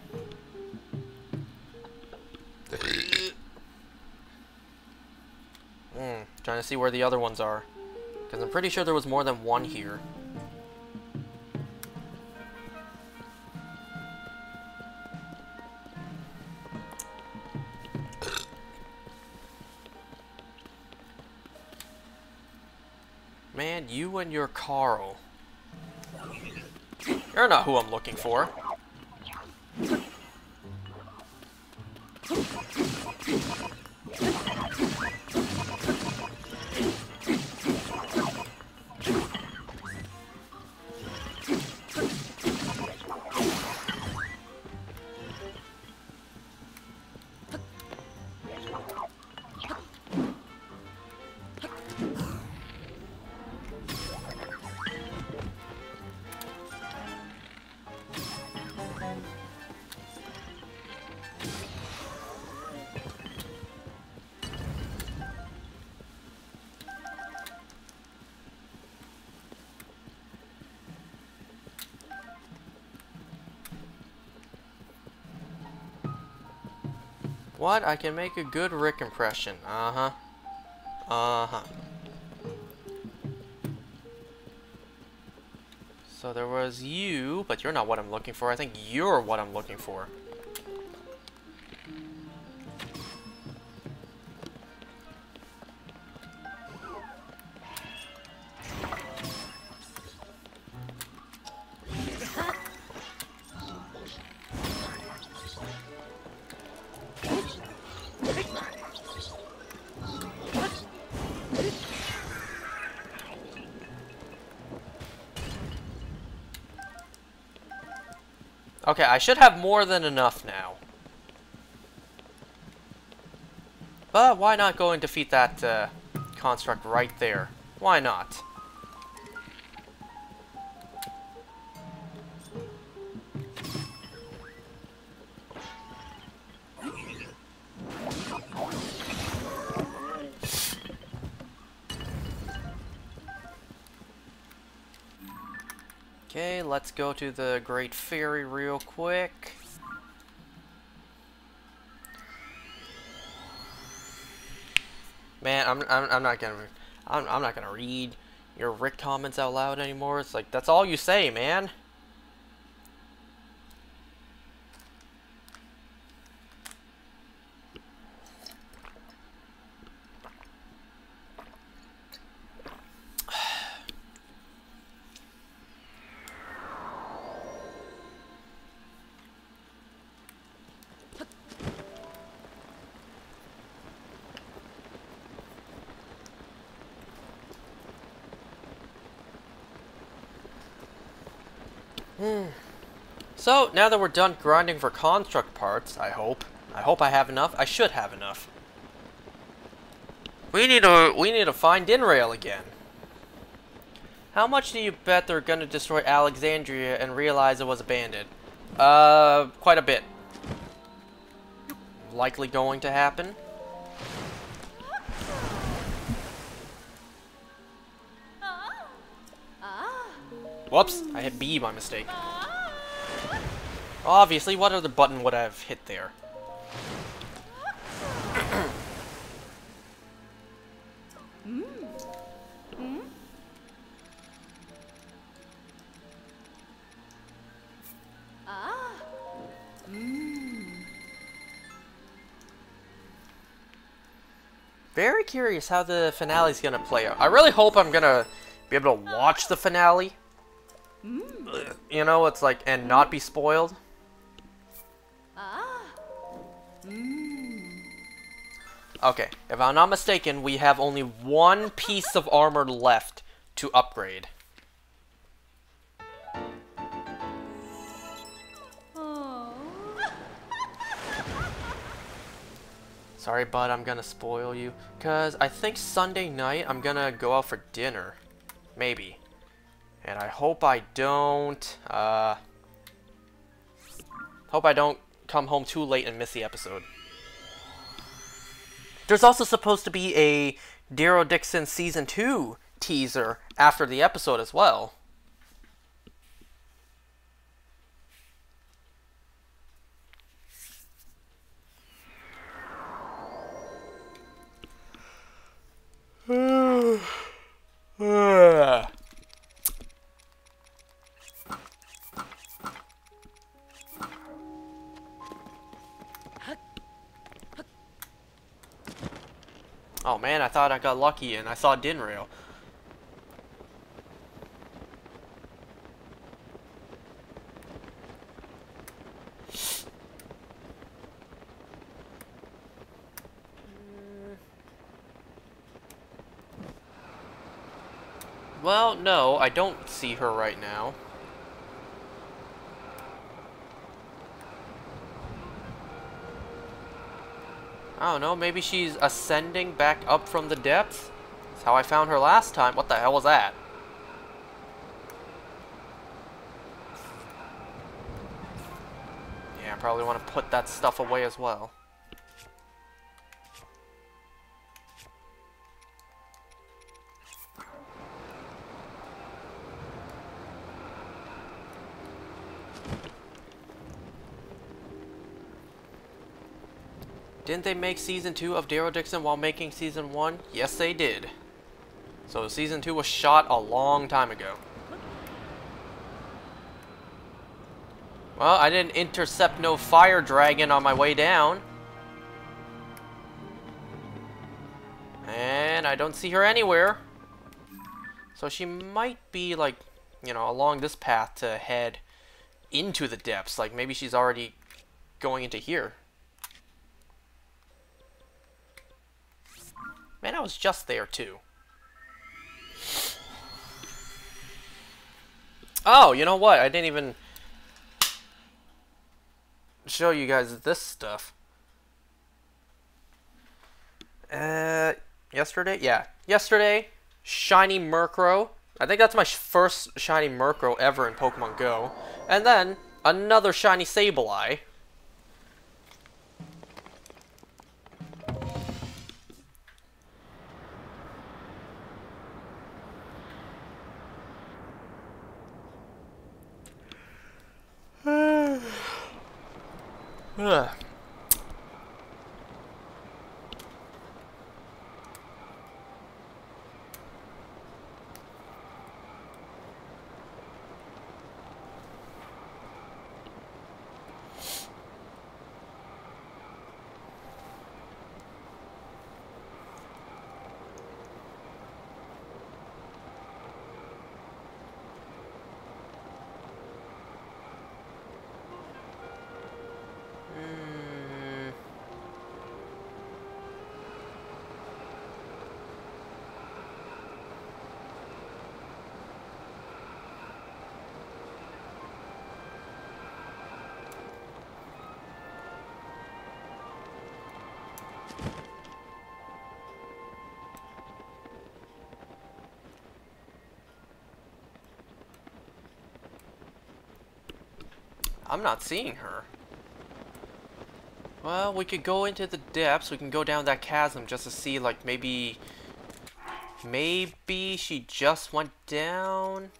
trying to see where the other ones are. Because I'm pretty sure there was more than one here. Man, you and your Carl. You're not who I'm looking for. What? I can make a good Rick impression. Uh-huh. Uh-huh. So there was you, but you're not what I'm looking for. I think you're what I'm looking for. Okay, I should have more than enough now. But why not go and defeat that construct right there? Why not? Okay, let's go to the Great Fairy real quick. Man, I'm not gonna read your Rick comments out loud anymore. It's like that's all you say, man. So, now that we're done grinding for construct parts, I hope I have enough. I should have enough. We need to find Dinraal again. How much do you bet they're gonna destroy Alexandria and realize it was abandoned? Quite a bit. Likely going to happen. Whoops, I hit B by mistake. Obviously, what other button would I have hit there? Very curious how the finale's gonna play out. I really hope I'm gonna be able to watch the finale. You know, it's like, and not be spoiled. Okay, if I'm not mistaken, we have only one piece of armor left to upgrade. Sorry, bud, I'm gonna spoil you. Because I think Sunday night I'm gonna go out for dinner. Maybe. And I hope I don't, hope I don't come home too late and miss the episode. There's also supposed to be a Daryl Dixon Season 2 teaser after the episode as well. Oh man, I thought I got lucky and I saw Dinraal. Well, no, I don't see her right now. I don't know, maybe she's ascending back up from the depths? That's how I found her last time. What the hell was that? Yeah, I probably want to put that stuff away as well. Didn't they make Season 2 of Daryl Dixon while making Season 1? Yes, they did. So Season 2 was shot a long time ago. Well, I didn't intercept no fire dragon on my way down. And I don't see her anywhere. So she might be, like, you know, along this path to head into the depths. Like, maybe she's already going into here. Man, I was just there, too. Oh, you know what? I didn't even show you guys this stuff. Yesterday? Yeah. Yesterday, shiny Murkrow. I think that's my first shiny Murkrow ever in Pokemon Go. And then, another shiny Sableye. Ugh. I'm not seeing her. Well, we could go into the depths. We can go down that chasm just to see, like, maybe she just went down.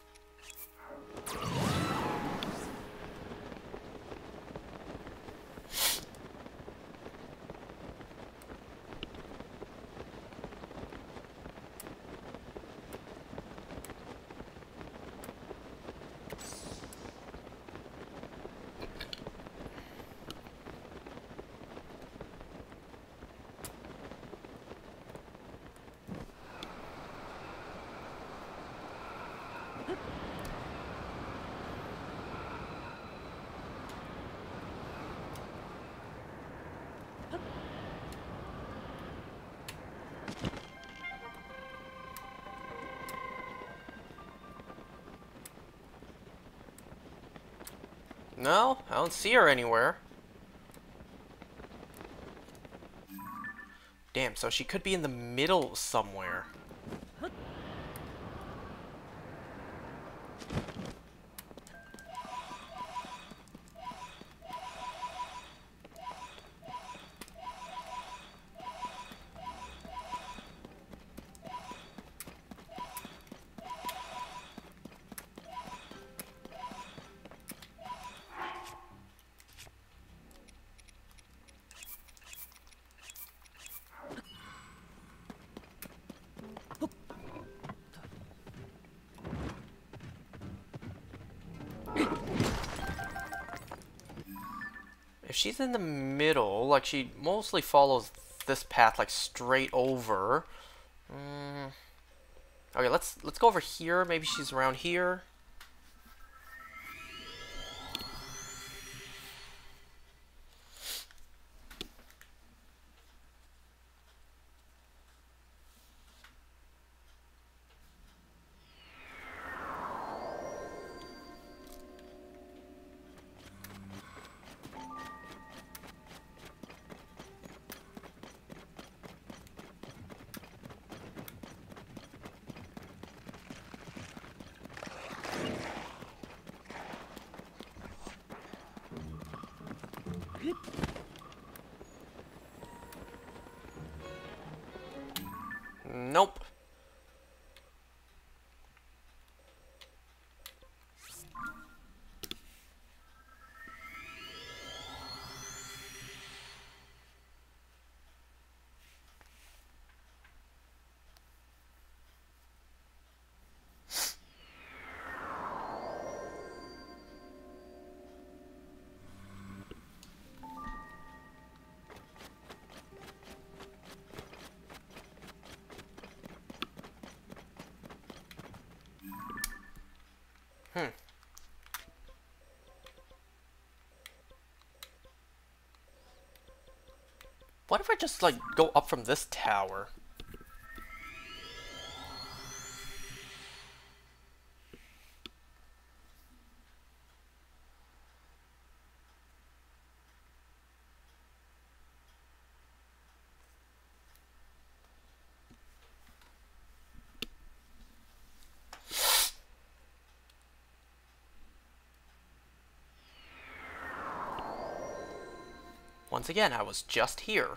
No, I don't see her anywhere. Damn, so she could be in the middle somewhere. If she's in the middle, like she mostly follows this path like straight over. Okay, let's go over here. Maybe she's around here. Nope. What if I just, like, go up from this tower? Once again, I was just here.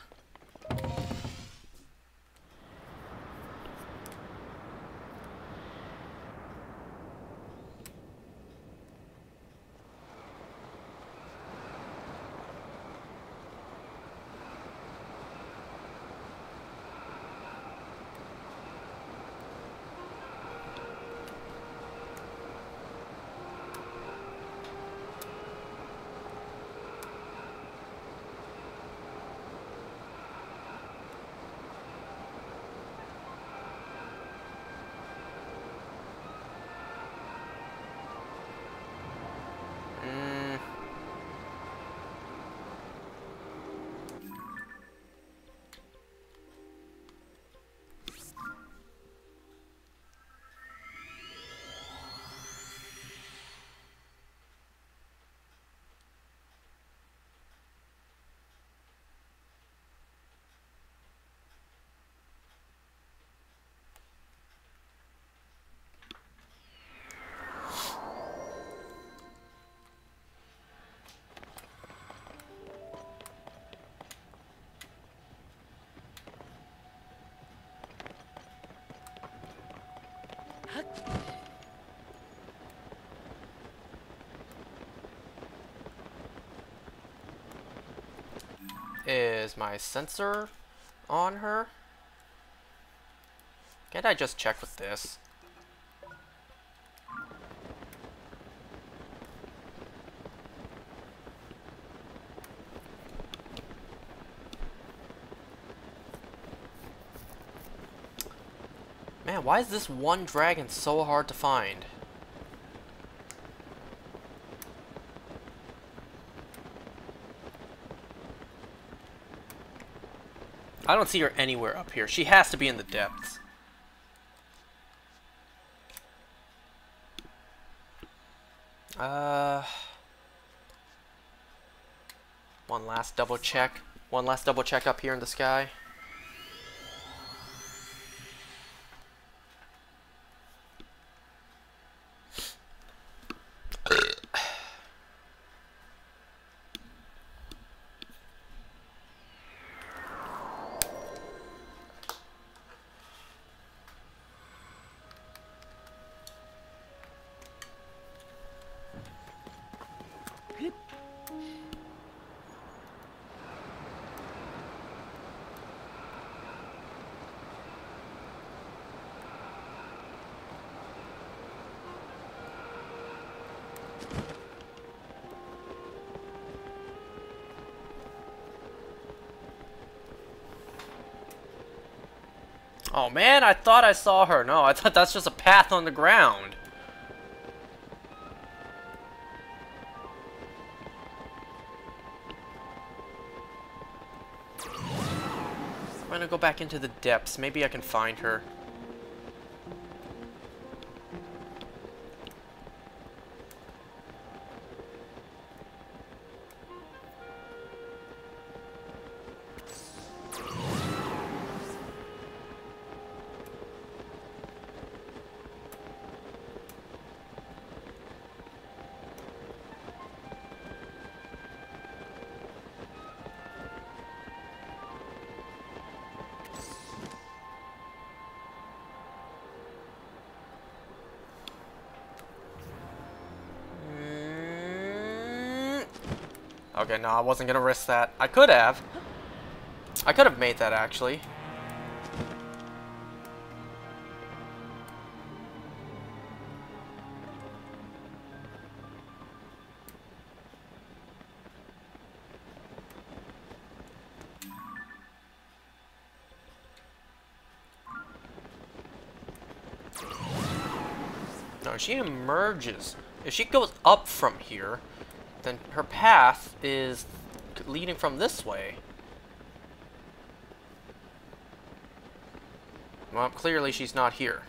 Is my sensor on her? Can't I just check with this? Man, why is this one dragon so hard to find? I don't see her anywhere up here. She has to be in the depths. One last double check. One last double check up here in the sky. Oh man, I thought I saw her. No, I thought that's just a path on the ground. I'm gonna go back into the depths. Maybe I can find her. Okay, no, I wasn't gonna risk that. I could have. I could have made that, actually. No, she emerges. If she goes up from here, then her path is leading from this way. Well, clearly she's not here.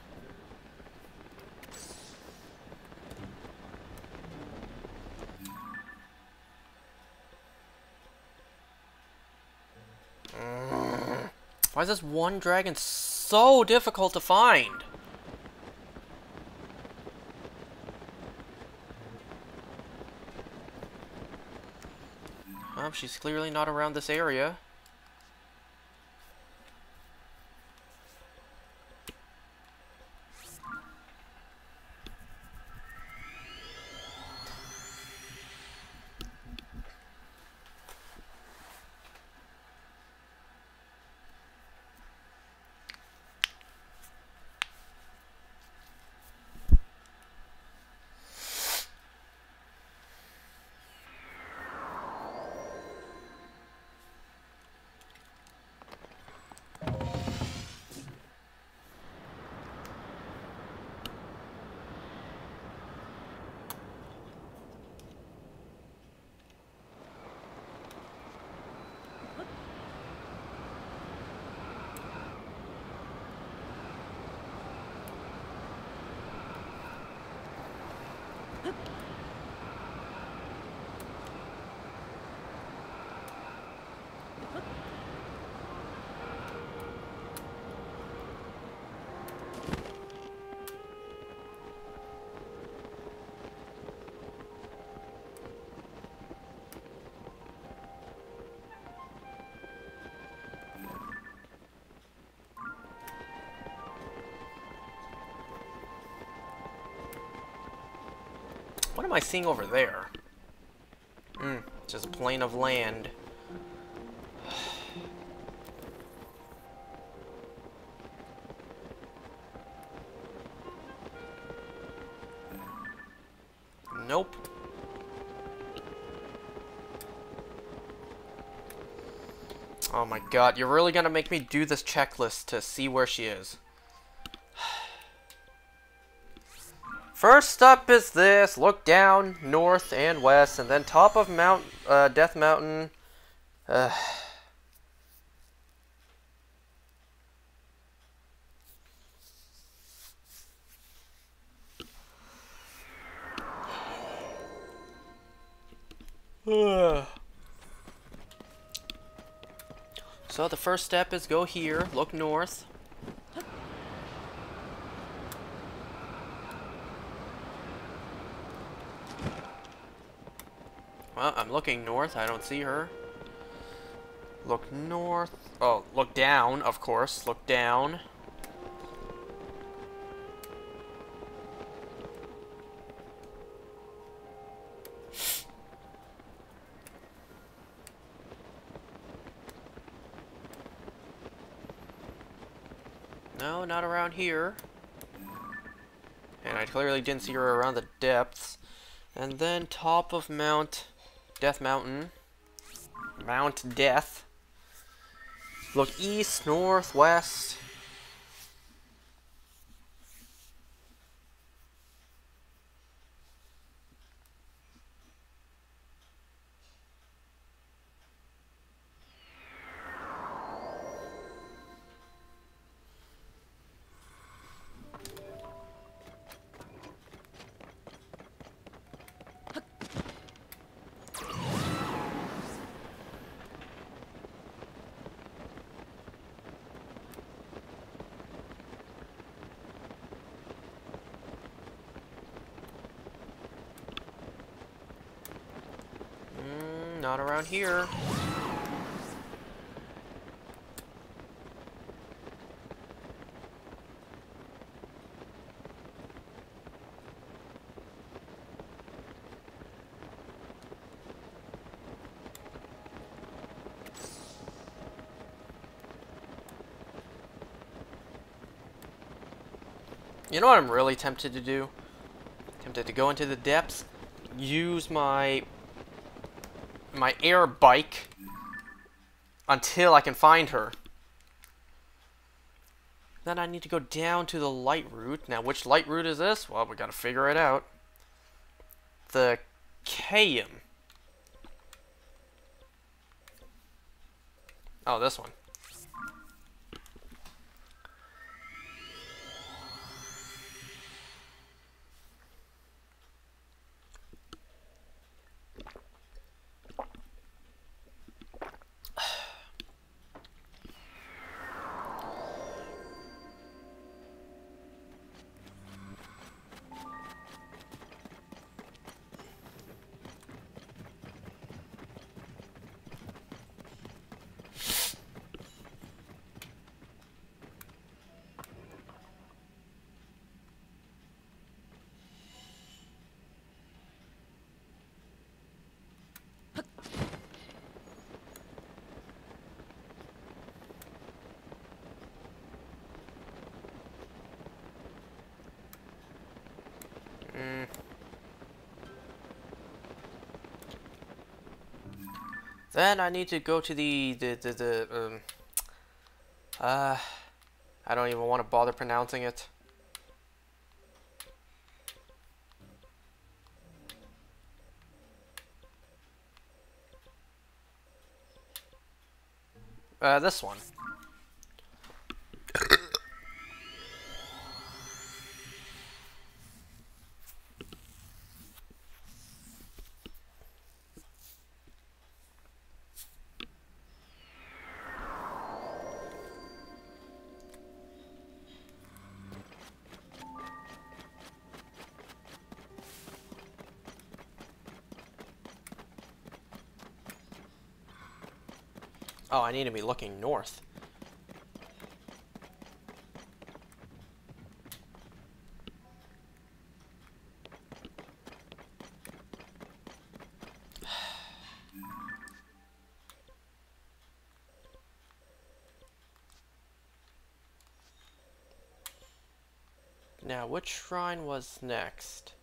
Why is this one dragon so difficult to find? She's clearly not around this area. What am I seeing over there? Just a plain of land. Nope. Oh my god, you're really gonna make me do this checklist to see where she is. First up is this, look down, north and west, and then top of Death Mountain. So the first step is go here, look north. Well, I'm looking north, I don't see her. Look north. Oh, look down, of course. Look down. No, not around here. And I clearly didn't see her around the depths. And then top of Death Mountain. Mount Death. Look east, north, west. Not around here. You know what I'm really tempted to do? Tempted to go into the depths, use my air bike until I can find her. Then I need to go down to the light route. Now, which light route is this? Well, we gotta figure it out. The Kayum. Oh, this one. Then I need to go to I don't even want to bother pronouncing it. This one. Oh, I need to be looking north. Now, which shrine was next?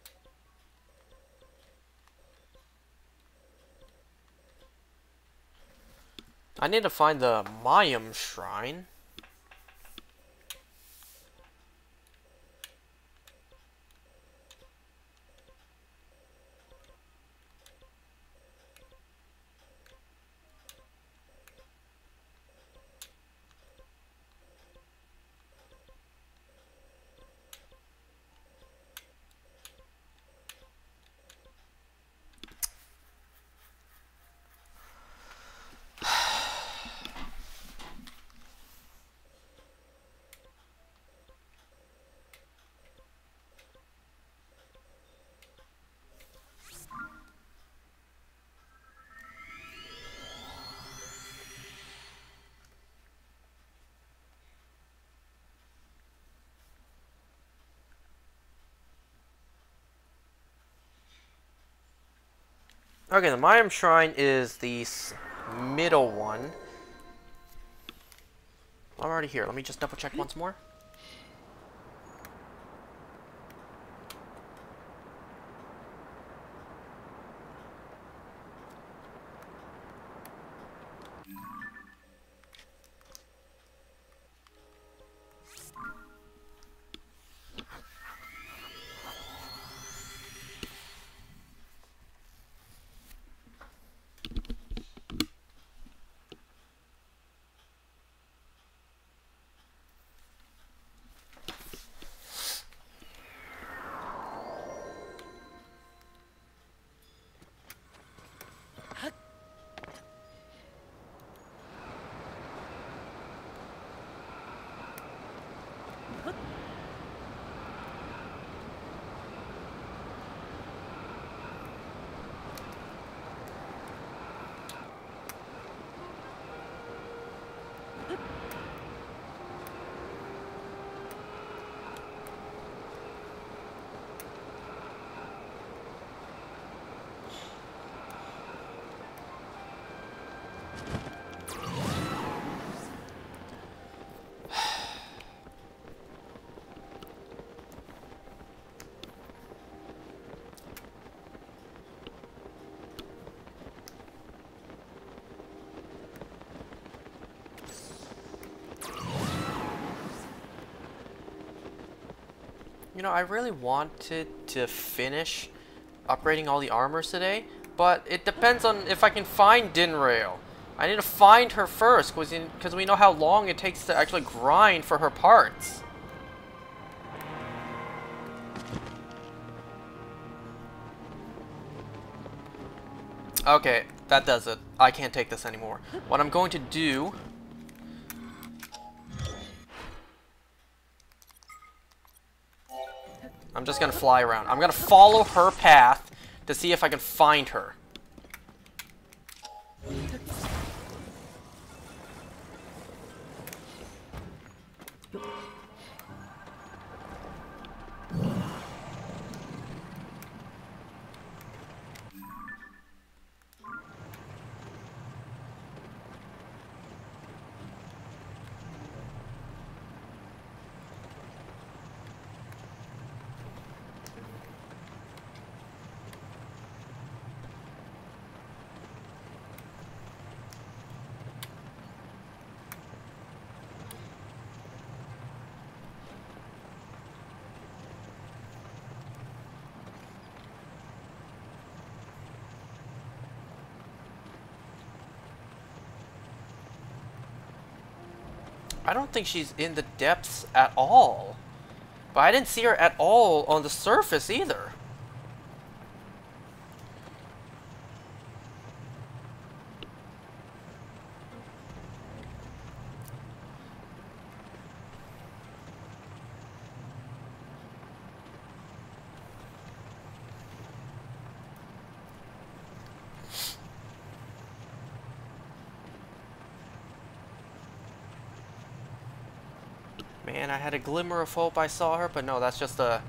I need to find the Mayim shrine. Okay, the Mayim shrine is the middle one. I'm already here. Let me just double check once more. You know, I really wanted to finish upgrading all the armors today, but it depends on if I can find Dinraal. I need to find her first, because we know how long it takes to actually grind for her parts. Okay, that does it. I can't take this anymore. What I'm going to do... I'm just gonna fly around. I'm gonna follow her path to see if I can find her. I don't think she's in the depths at all. But I didn't see her at all on the surface either. Man, I had a glimmer of hope I saw her, but no, that's just the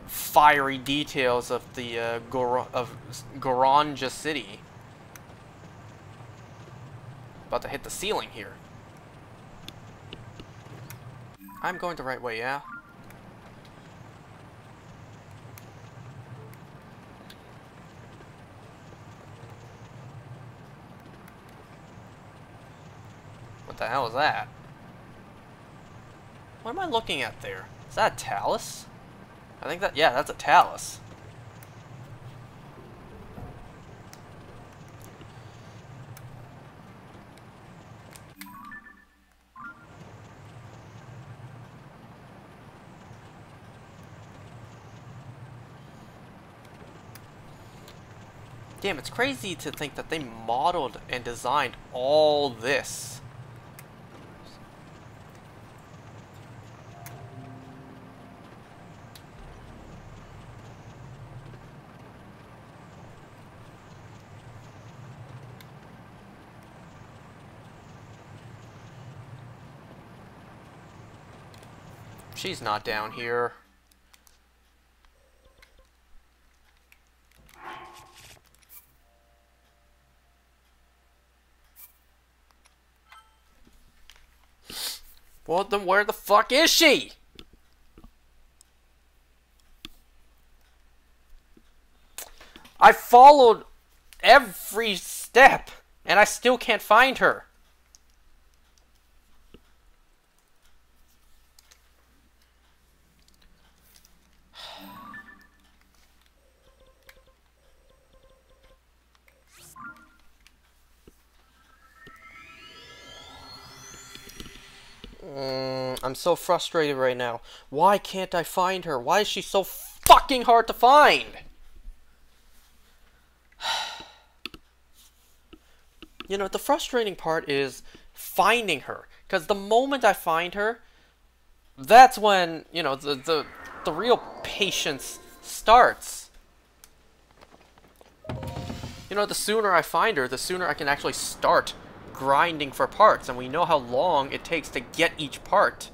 fiery details of the Goranja City. About to hit the ceiling here. I'm going the right way, yeah? What the hell is that? What am I looking at there? Is that a talus? I think that, yeah, that's a talus. Damn, it's crazy to think that they modeled and designed all this. She's not down here. Well, then where the fuck is she? I followed every step, and I still can't find her. I'm so frustrated right now. Why can't I find her? Why is she so fucking hard to find? You know, the frustrating part is finding her. Because the moment I find her, that's when, you know, the real patience starts. You know, the sooner I find her, the sooner I can actually start grinding for parts, and we know how long it takes to get each part.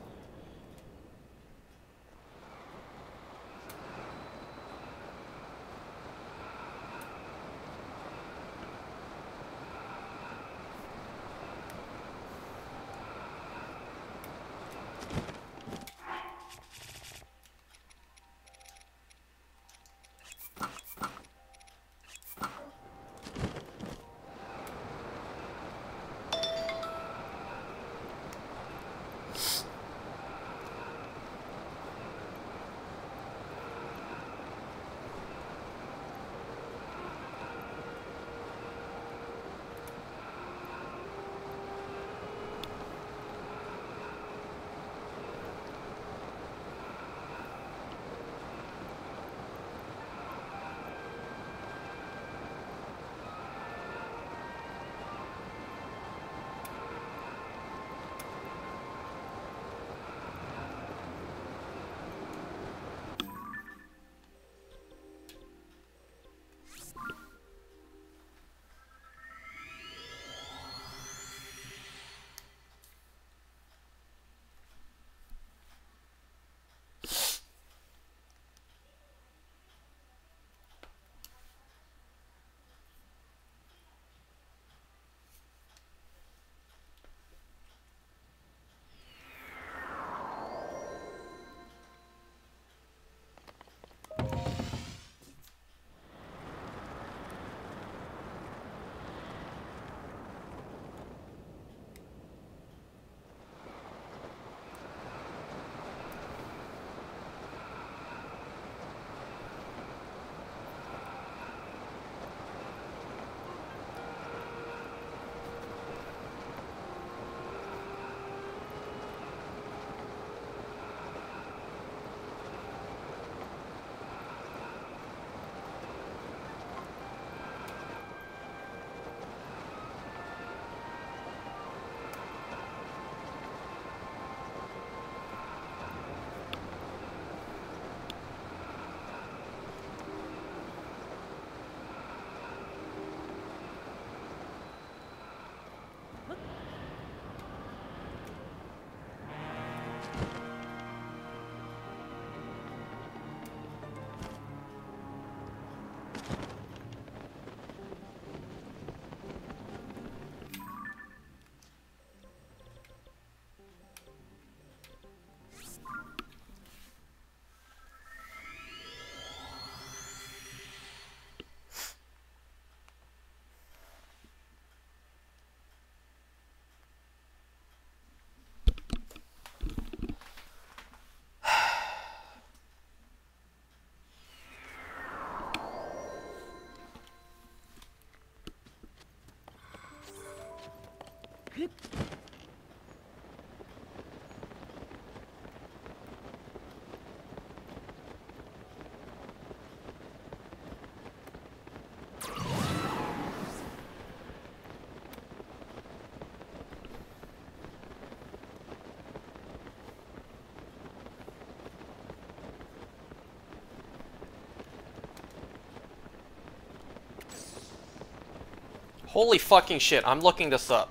Holy fucking shit, I'm looking this up.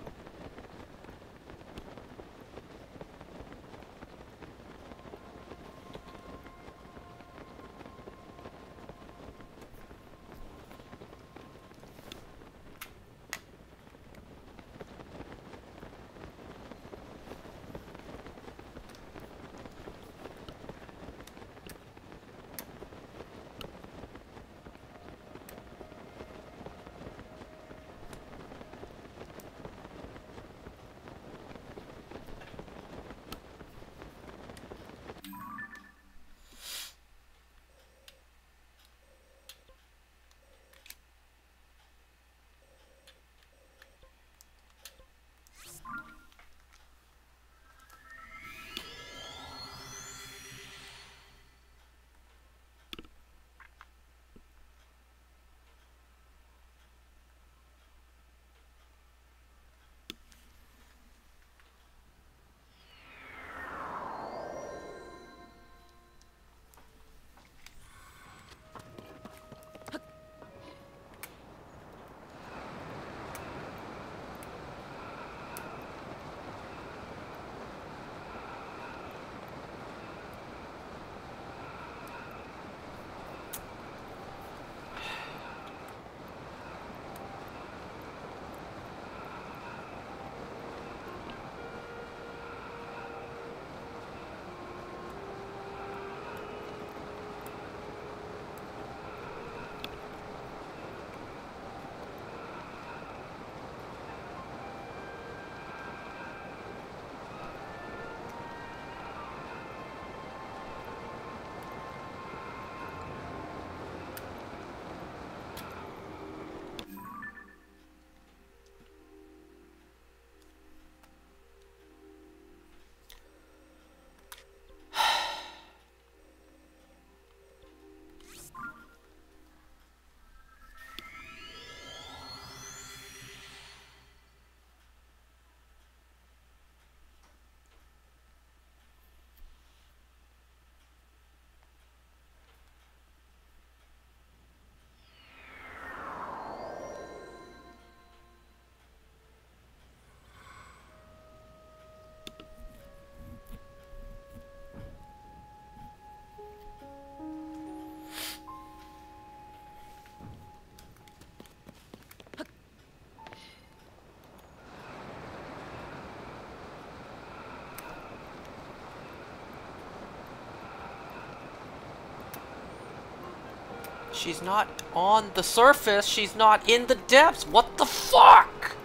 She's not on the surface, she's not in the depths. What the fuck?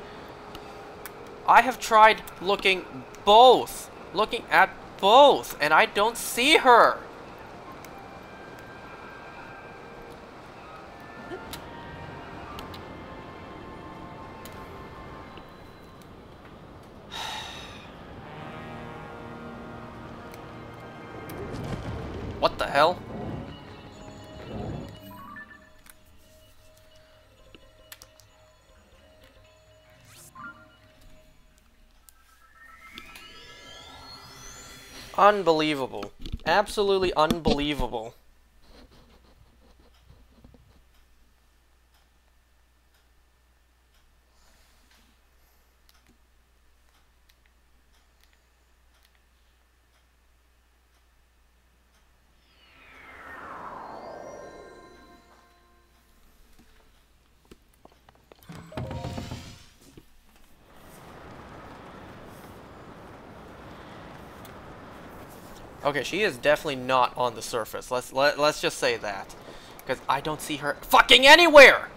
I have tried looking at both, and I don't see her. What the hell? Unbelievable. Absolutely unbelievable. Okay, she is definitely not on the surface. Let's just say that, because I don't see her fucking anywhere.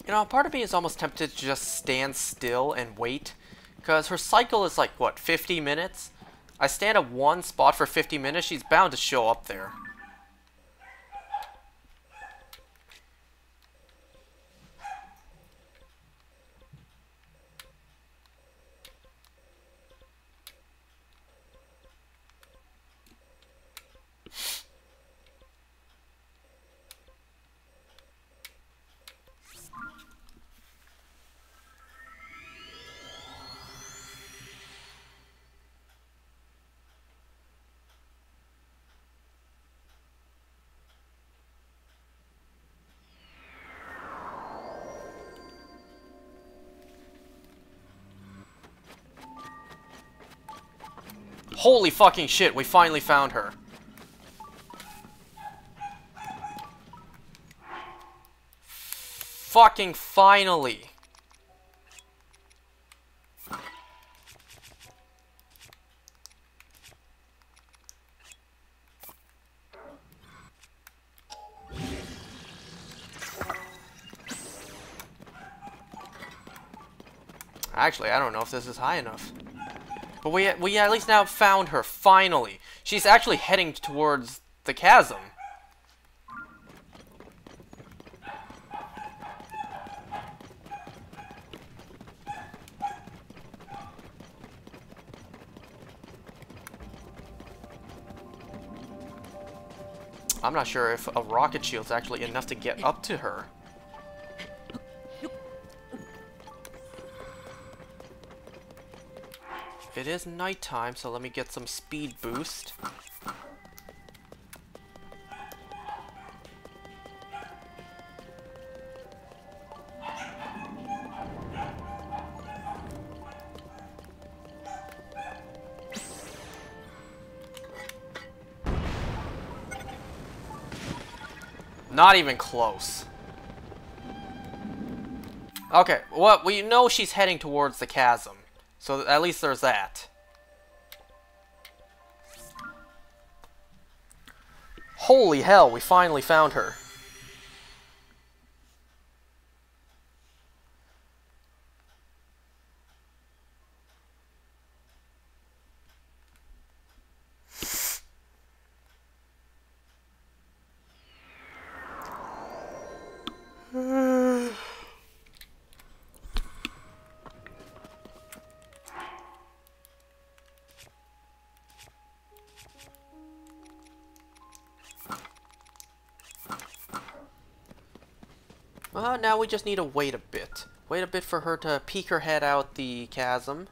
You know, part of me is almost tempted to just stand still and wait. Because her cycle is like, what, 50 minutes? I stand at one spot for 50 minutes, she's bound to show up there. Holy fucking shit, we finally found her. Fucking finally. Actually, I don't know if this is high enough. But we at least now found her, finally. She's actually heading towards the chasm. I'm not sure if a rocket shield's actually enough to get up to her. It is nighttime, so let me get some speed boost. Not even close. Okay, well, we know she's heading towards the chasm. So at least there's that. Holy hell, we finally found her. Now we just need to wait a bit. Wait a bit for her to peek her head out the chasm.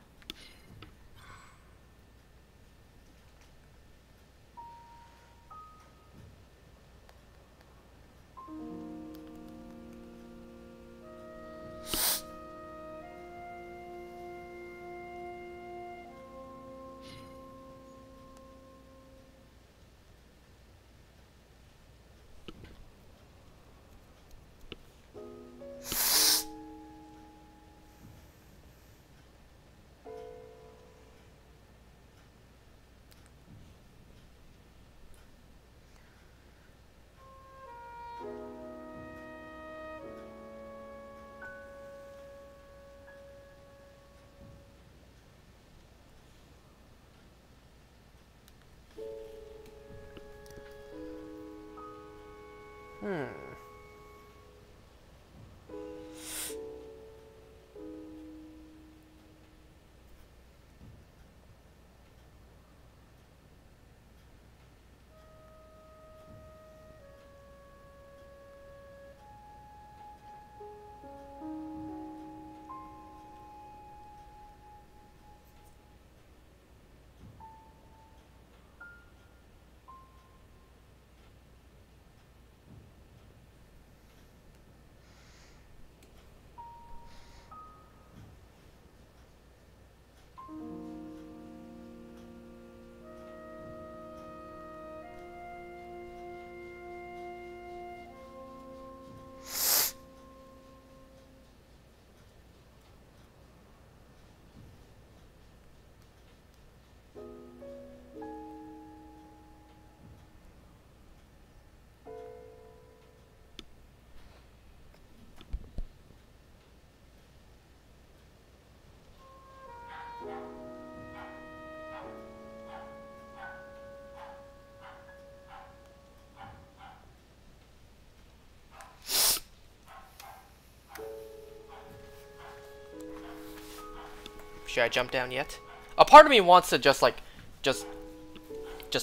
Should I jump down yet? A part of me wants to just, like, just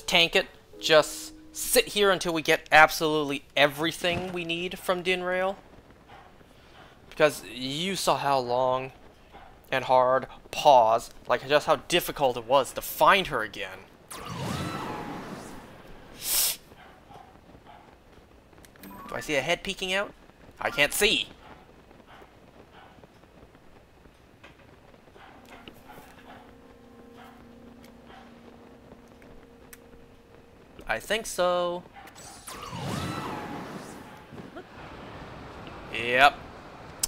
tank it. Just sit here until we get absolutely everything we need from Dinraal. Because you saw how long and hard, pause, like just how difficult it was to find her again. Do I see a head peeking out? I can't see. I think so. Yep.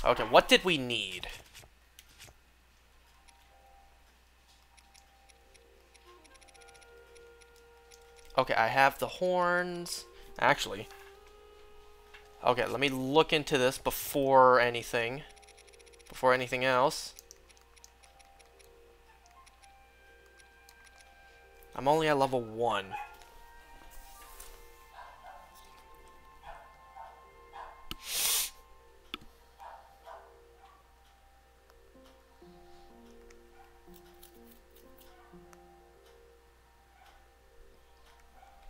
Okay, what did we need? Okay, I have the horns. Actually. Okay, let me look into this before anything. Before anything else. I'm only at level 1.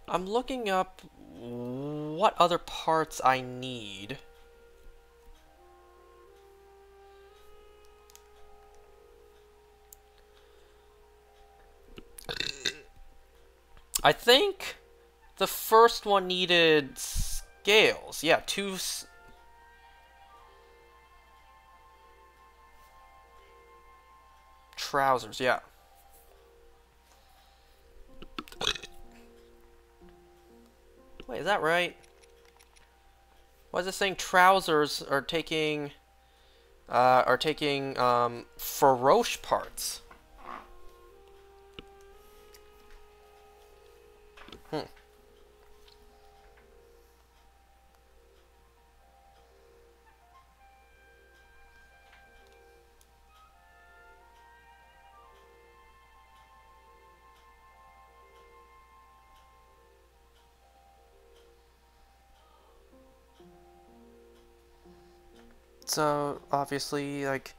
I'm looking up what other parts I need. I think the first one needed scales. Yeah, 2... trousers, yeah. Wait, is that right? Why is it saying trousers are taking Farosh parts? So, obviously, like...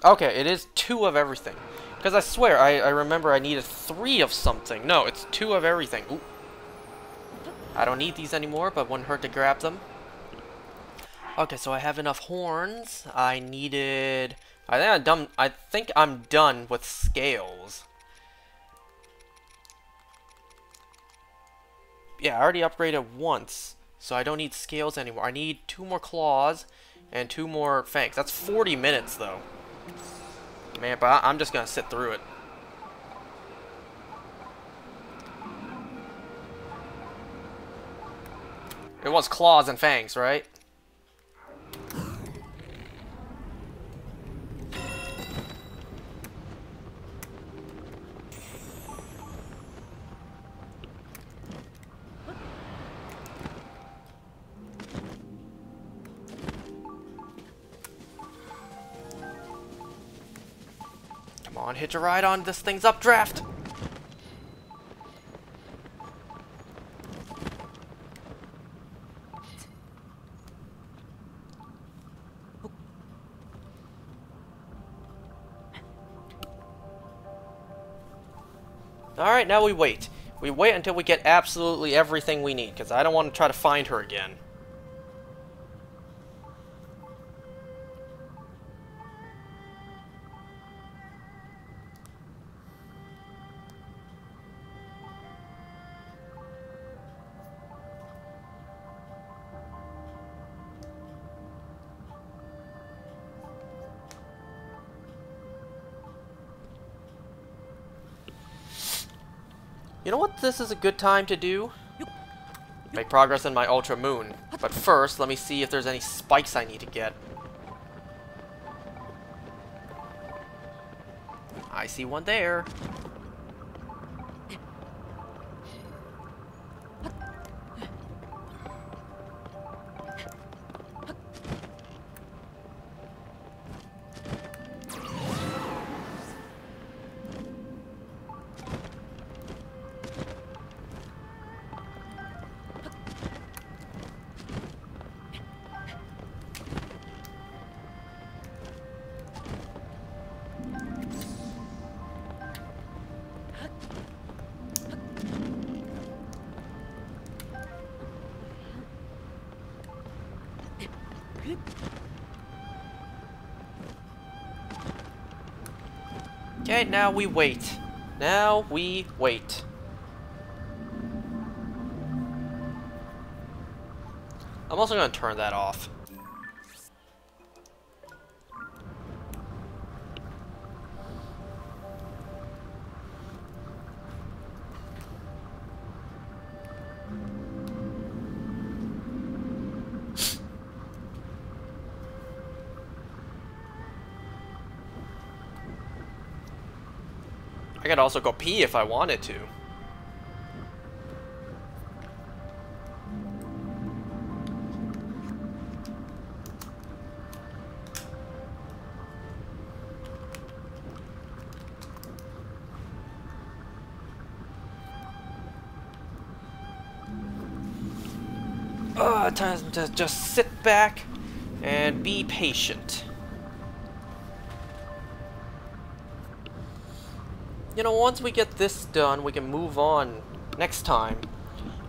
Okay, it is 2 of everything. Because I swear, I remember I needed 3 of something. No, it's 2 of everything. Ooh. I don't need these anymore, but wouldn't hurt to grab them. Okay, so I have enough horns. I needed... I think I'm done with scales. Yeah, I already upgraded once. So I don't need scales anymore. I need 2 more claws and 2 more fangs. That's 40 minutes, though. Man, but I'm just gonna sit through it. It was claws and fangs, right? Come on, hitch a ride on this thing's updraft. Alright, now we wait. We wait until we get absolutely everything we need, because I don't want to try to find her again. You know what this is a good time to do? Make progress in my Ultra Moon. But first, let me see if there's any spikes I need to get. I see one there. Okay, now we wait. Now we wait. I'm also going to turn that off. I could also go pee if I wanted to. Time to just sit back and be patient. You know, once we get this done, we can move on next time.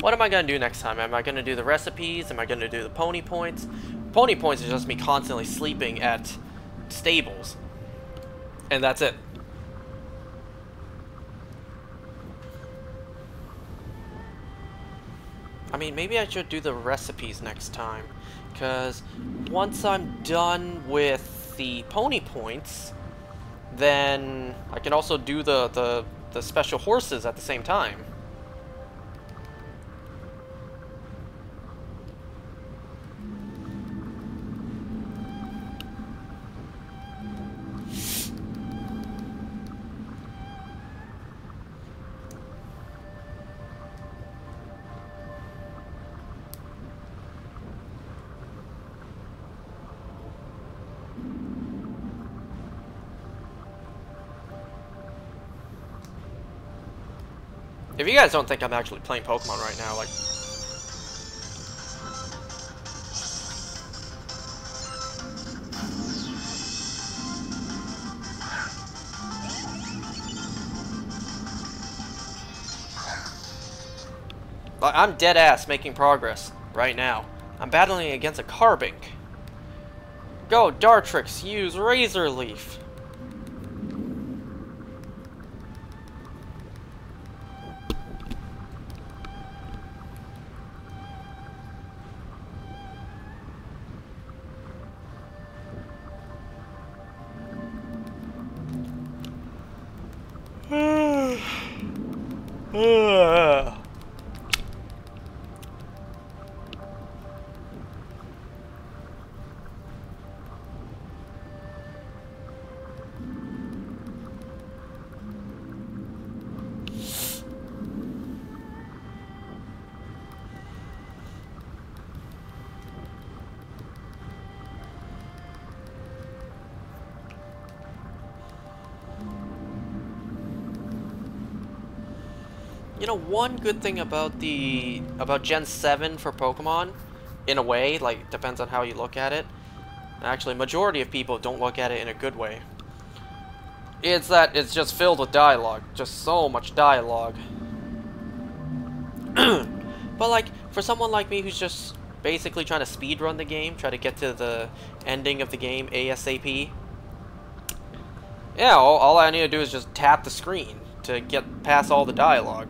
What am I going to do next time? Am I going to do the recipes? Am I going to do the pony points? Pony points is just me constantly sleeping at stables. And that's it. I mean, maybe I should do the recipes next time. Because once I'm done with the pony points, then I can also do the special horses at the same time. If you guys don't think I'm actually playing Pokemon right now, like... I'm dead ass making progress right now. I'm battling against a Carbink. Go, Dartrix, use Razor Leaf. You know, one good thing about Gen 7 for Pokemon, in a way, like, depends on how you look at it. Actually, majority of people don't look at it in a good way. It's that it's just filled with dialogue. Just so much dialogue. But, like, for someone like me who's just basically trying to speedrun the game, try to get to the ending of the game ASAP, yeah, all I need to do is just tap the screen to get past all the dialogue.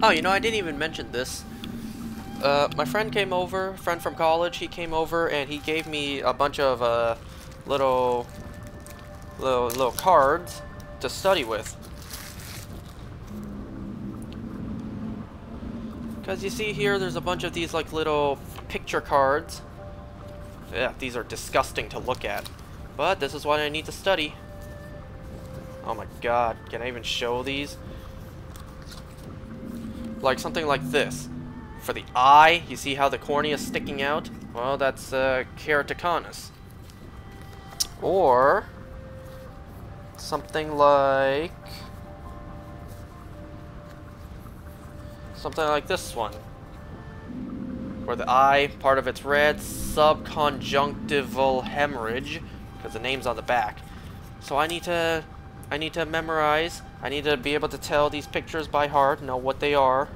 Oh, you know, I didn't even mention this. My friend came over, friend from college, he came over and he gave me a bunch of little cards to study with. Because you see here, there's a bunch of these like little picture cards. Yeah, these are disgusting to look at. But this is what I need to study. Oh my god, can I even show these? Like something like this. For the eye, you see how the cornea is sticking out? Well, that's keratoconus. Or something like this one. Where the eye, part of it's red, subconjunctival hemorrhage, because the name's on the back. So I need to memorize. I need to be able to tell these pictures by heart, know what they are.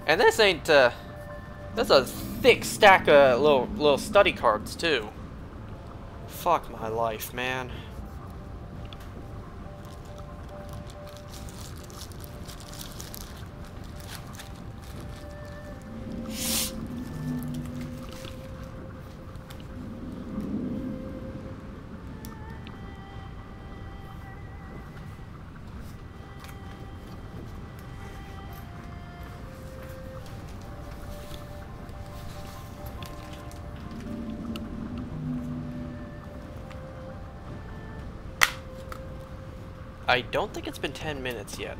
And this ain't, that's a thick stack of little study cards, too. Fuck my life, man. I don't think it's been 10 minutes yet.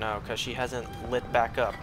No, because she hasn't lit back up.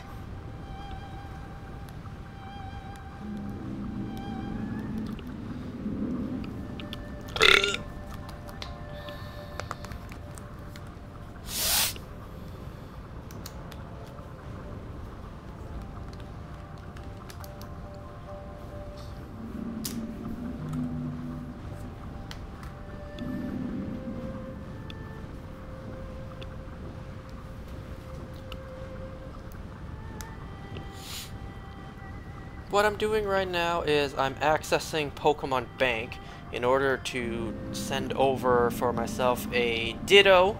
What I'm doing right now is I'm accessing Pokemon Bank in order to send over for myself a Ditto,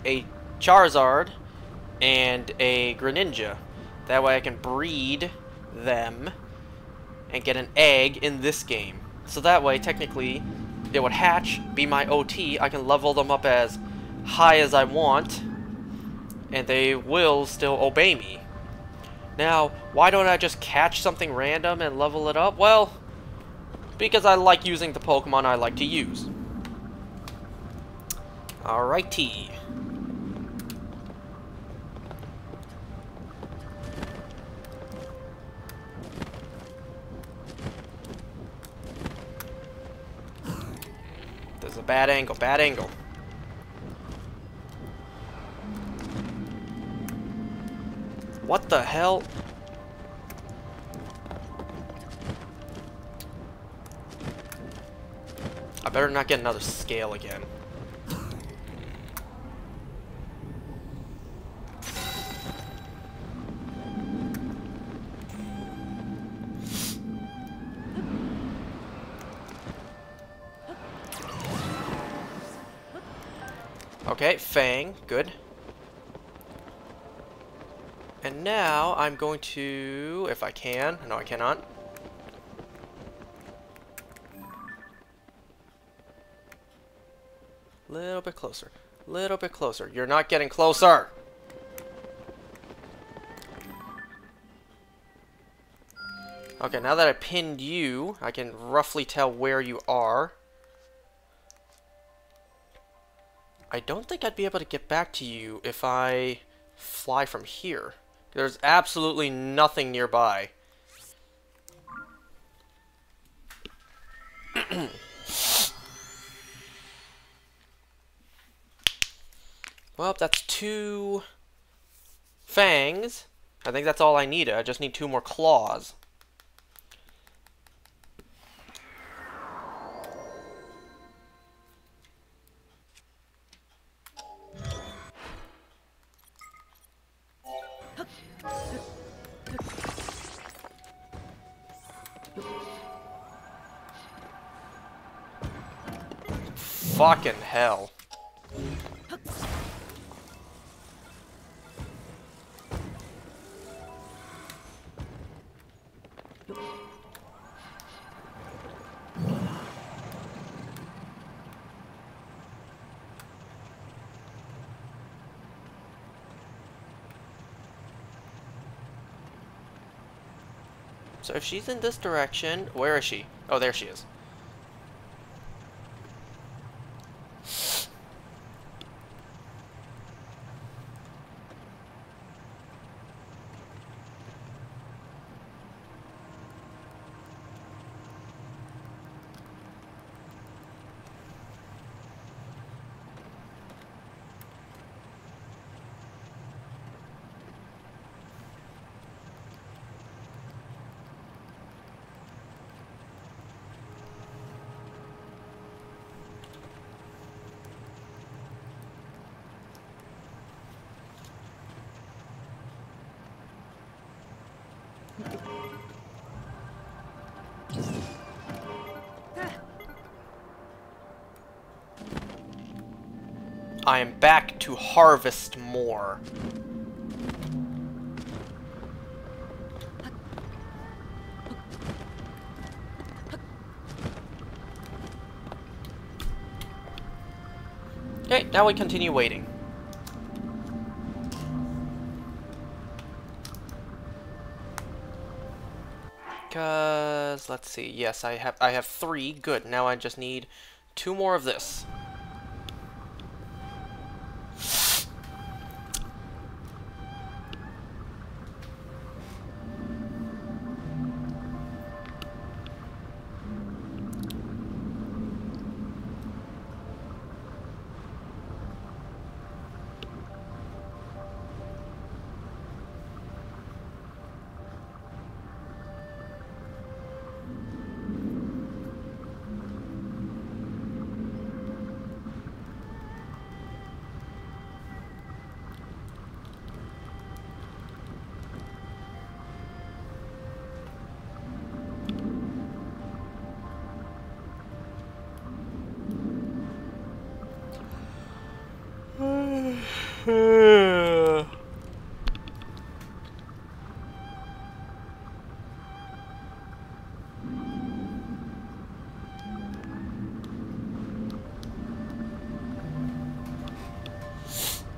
a Charizard, and a Greninja. That way I can breed them and get an egg in this game. So that way, technically, it would hatch, be my OT, I can level them up as high as I want, and they will still obey me. Now, why don't I just catch something random and level it up? Well, because I like using the Pokemon I like to use. Alrighty. There's a bad angle, bad angle. What the hell? I better not get another scale again. Okay, Fang, good. And now I'm going to, if I can, no I cannot. Little bit closer, little bit closer. You're not getting closer. Okay, now that I pinned you, I can roughly tell where you are. I don't think I'd be able to get back to you if I fly from here. There's absolutely nothing nearby. Well, that's 2 fangs. I think that's all I needed. I just need 2 more claws. Fucking hell. So if she's in this direction, where is she? Oh, there she is. I am back to harvest more. Okay, now we continue waiting. Cause let's see. Yes, I have 3. Good. Now I just need 2 more of this.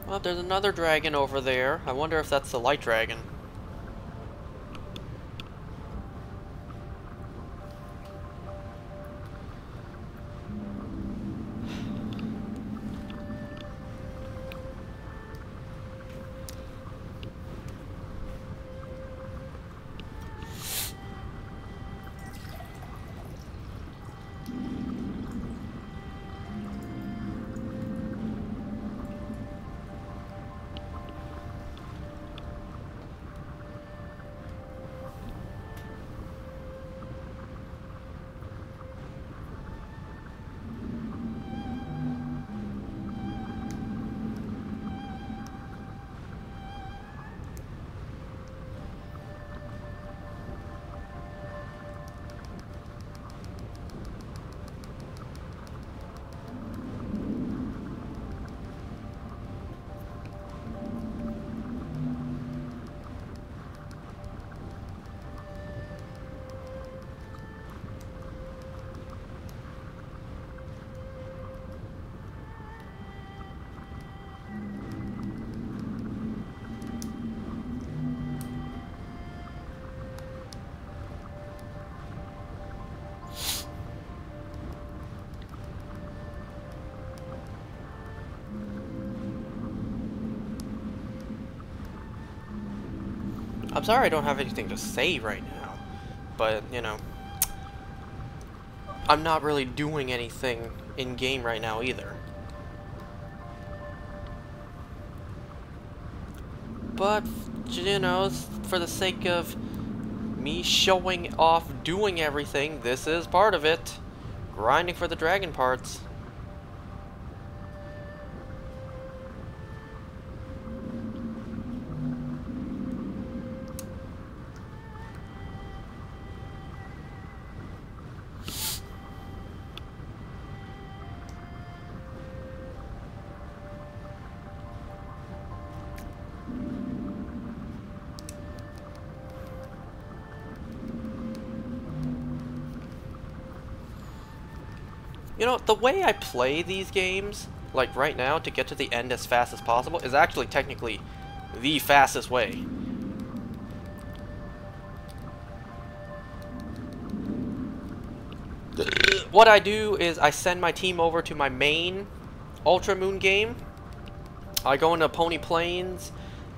Well, there's another dragon over there. I wonder if that's the light dragon. I'm sorry I don't have anything to say right now, but, you know, I'm not really doing anything in-game right now either. But, you know, for the sake of me showing off doing everything, this is part of it. Grinding for the dragon parts. You know, the way I play these games, like right now, to get to the end as fast as possible, is actually technically the fastest way. what I do is I send my team over to my main Ultra Moon game. I go into Pony Plains.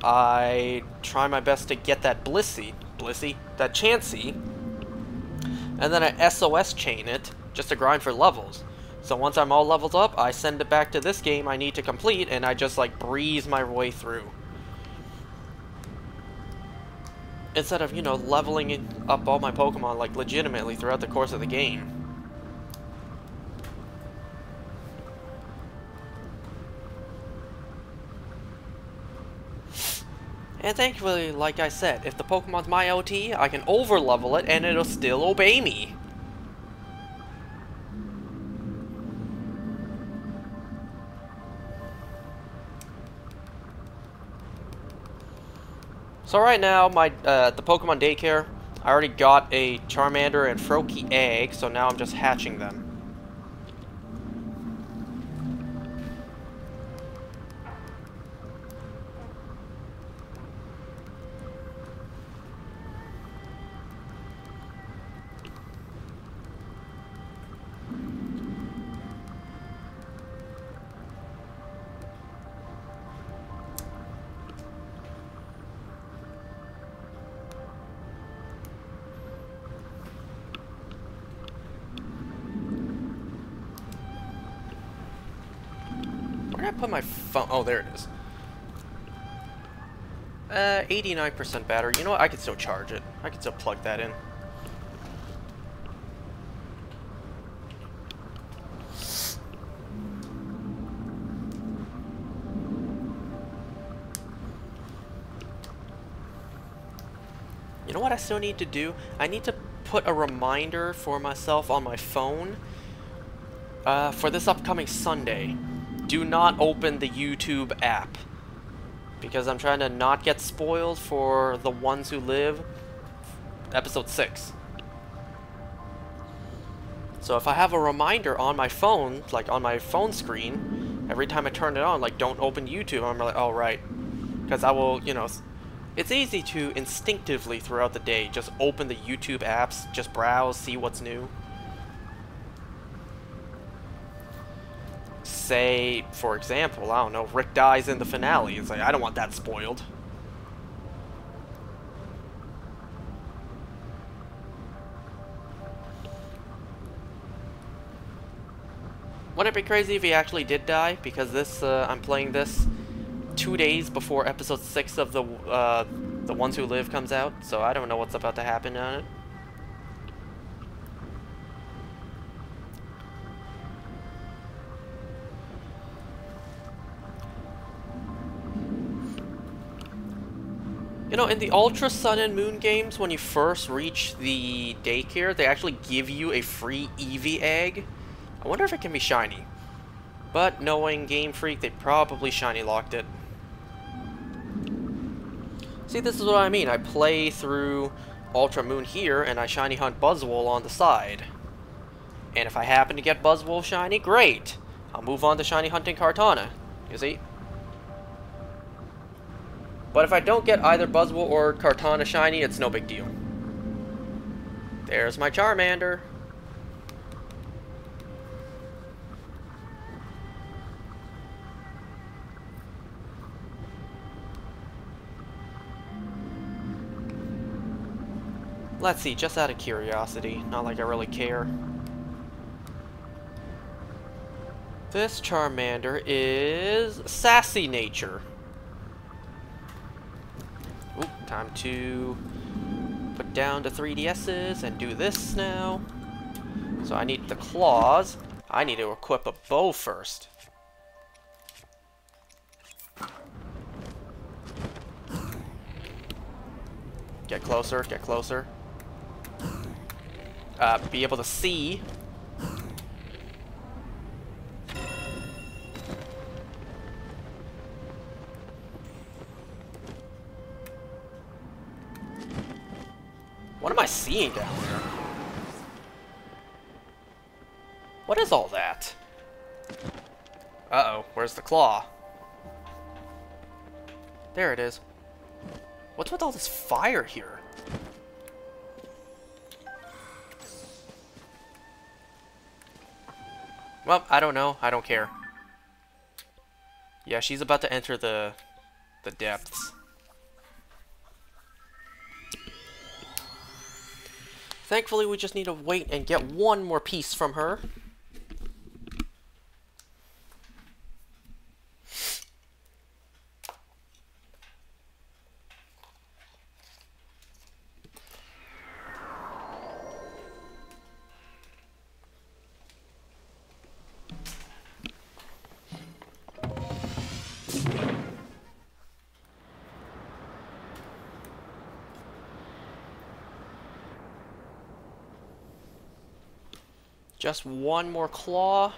I try my best to get that that Chansey, and then I SOS chain it just to grind for levels. So once I'm all leveled up, I send it back to this game I need to complete, and I just like breeze my way through. Instead of, you know, leveling up all my Pokemon like legitimately throughout the course of the game. And thankfully, like I said, if the Pokemon's my OT, I can over-level it and it'll still obey me. So right now, the Pokemon Daycare, I already got a Charmander and Froakie egg, so now I'm just hatching them. Where did I put my phone? Oh, there it is. 89% battery. You know what? I could still charge it. I could still plug that in. You know what I still need to do? I need to put a reminder for myself on my phone for this upcoming Sunday. Do not open the YouTube app, because I'm trying to not get spoiled for The Ones Who Live, episode 6. So if I have a reminder on my phone, like on my phone screen, every time I turn it on, like don't open YouTube, I'm like, oh right. Because I will, you know, it's easy to instinctively throughout the day just open the YouTube apps, just browse, see what's new. Say, for example, I don't know, Rick dies in the finale. It's like, I don't want that spoiled. Wouldn't it be crazy if he actually did die? Because this, I'm playing this 2 days before episode 6 of the Ones Who Live comes out, so I don't know what's about to happen on it. You know, in the Ultra Sun and Moon games, when you first reach the daycare, they actually give you a free Eevee egg. I wonder if it can be shiny. But knowing Game Freak, they probably shiny locked it. See, this is what I mean. I play through Ultra Moon here, and I shiny hunt Buzzwole on the side. And if I happen to get Buzzwole shiny, great! I'll move on to shiny hunting Kartana. You see? But if I don't get either Buzzwole or Kartana shiny, it's no big deal. There's my Charmander. Let's see, just out of curiosity, not like I really care. This Charmander is Sassy Nature. Oop, time to put down the 3DSs and do this now. So I need the claws. I need to equip a bow first. Get closer, get closer. Be able to see. What am I seeing down there? What is all that? Uh-oh, where's the claw? There it is. What's with all this fire here? Well, I don't know. I don't care. Yeah, she's about to enter the depths. Thankfully, we just need to wait and get one more piece from her. Just one more claw,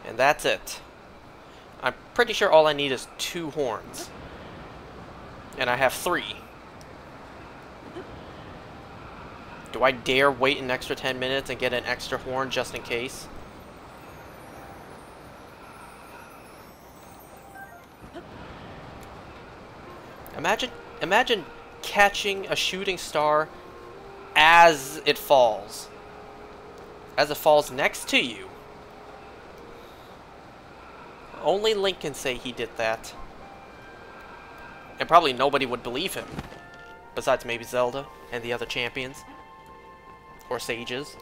and that's it. I'm pretty sure all I need is 2 horns. And I have 3. Do I dare wait an extra 10 minutes and get an extra horn just in case? Imagine catching a shooting star as it falls. As it falls next to you. Only Link can say he did that. And probably nobody would believe him. Besides maybe Zelda and the other champions. Or sages.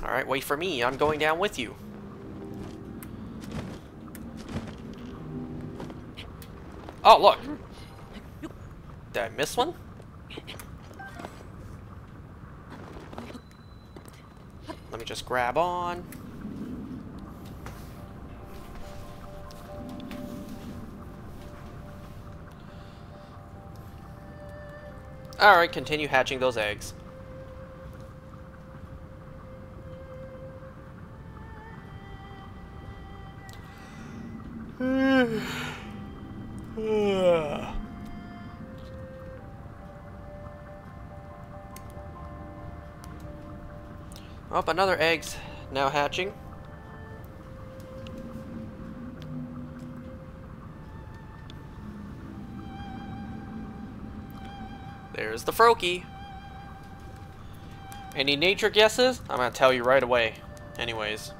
Alright, wait for me. I'm going down with you. Oh, look! Did I miss one? Let me just grab on. Alright, continue hatching those eggs. Oh, another egg's now hatching. There's the Froakie. Any nature guesses? I'm gonna tell you right away. Anyways.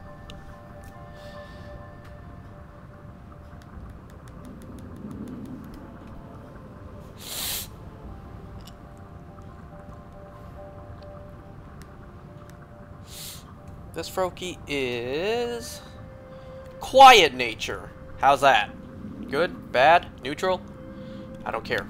This Froakie is quiet nature. How's that? Good? Bad? Neutral? I don't care.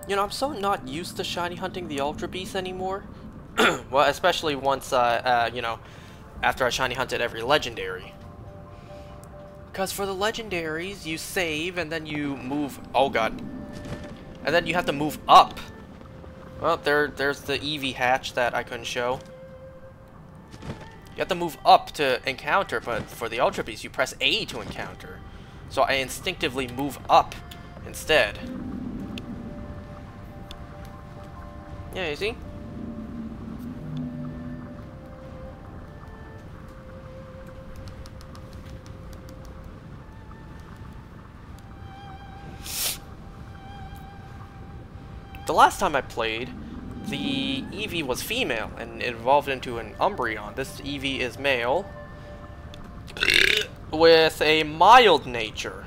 You know, I'm so not used to shiny hunting the Ultra Beasts anymore. Well, especially once, you know, after I shiny hunted every legendary. Because for the legendaries, you save and then you move... Oh, God. And then you have to move up. Well, there's the Eevee hatch that I couldn't show. You have to move up to encounter, but for the Ultra Beasts, you press A to encounter. So I instinctively move up instead. Yeah, you see? The last time I played, the Eevee was female and it evolved into an Umbreon. This Eevee is male with a mild nature.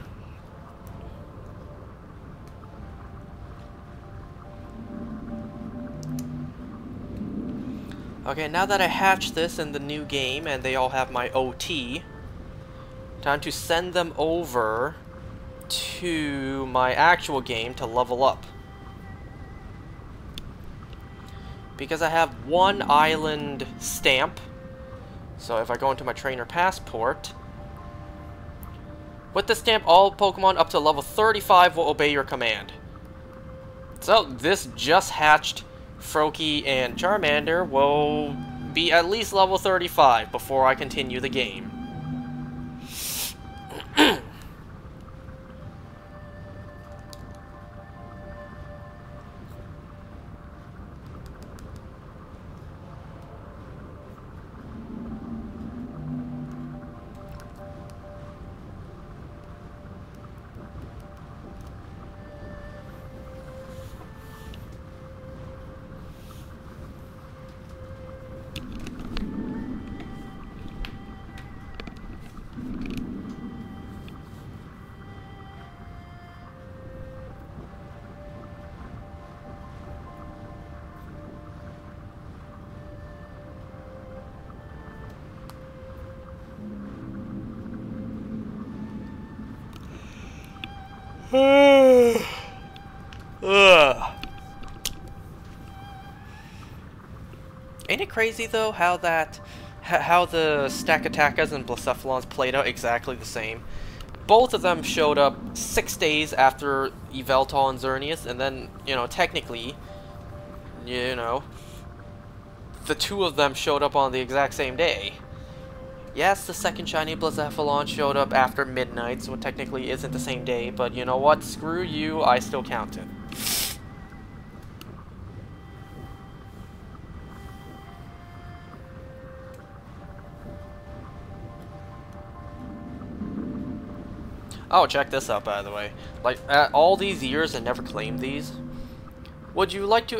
Okay, now that I hatched this in the new game and they all have my OT, time to send them over to my actual game to level up. Because I have one island stamp, so if I go into my trainer passport, with the stamp, all Pokemon up to level 35 will obey your command. So this just hatched Froakie and Charmander will be at least level 35 before I continue the game. Ugh. Ain't it crazy though how the Stakatakas and Blacephalons played out exactly the same? Both of them showed up 6 days after Yveltal and Xerneas, and then, you know, technically, you know, the two of them showed up on the exact same day. Yes, the second shiny Blacephalon showed up after midnight, so it technically isn't the same day, but you know what? Screw you, I still count it. Oh, check this out, by the way. Like, all these years and never claimed these. Would you like to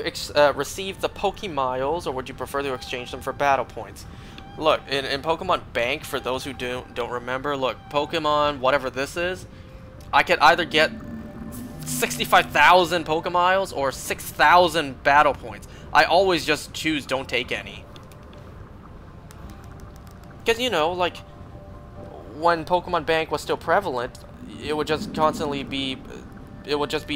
receive the Pokemiles, or would you prefer to exchange them for battle points? Look, in Pokemon Bank, for those who don't remember, look, Pokemon, whatever this is, I could either get 65,000 Pokemiles or 6,000 battle points. I always just choose don't take any. Because, you know, like, when Pokemon Bank was still prevalent, it would just constantly be, you would just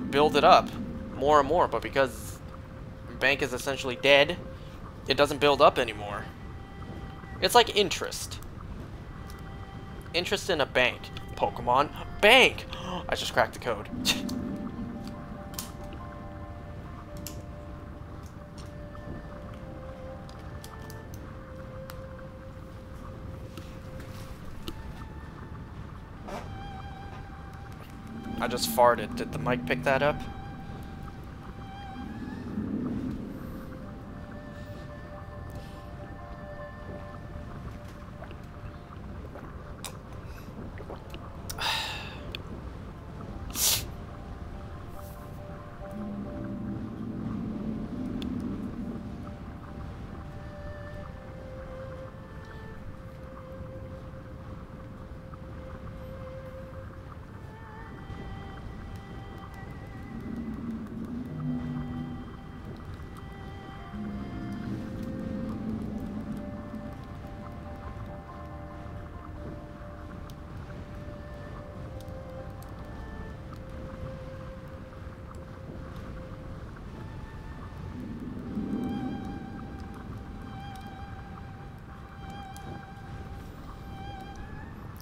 build it up more and more, but because Bank is essentially dead, it doesn't build up anymore. It's like interest. Interest in a bank. Pokemon Bank! I just cracked the code. I just farted. Did the mic pick that up?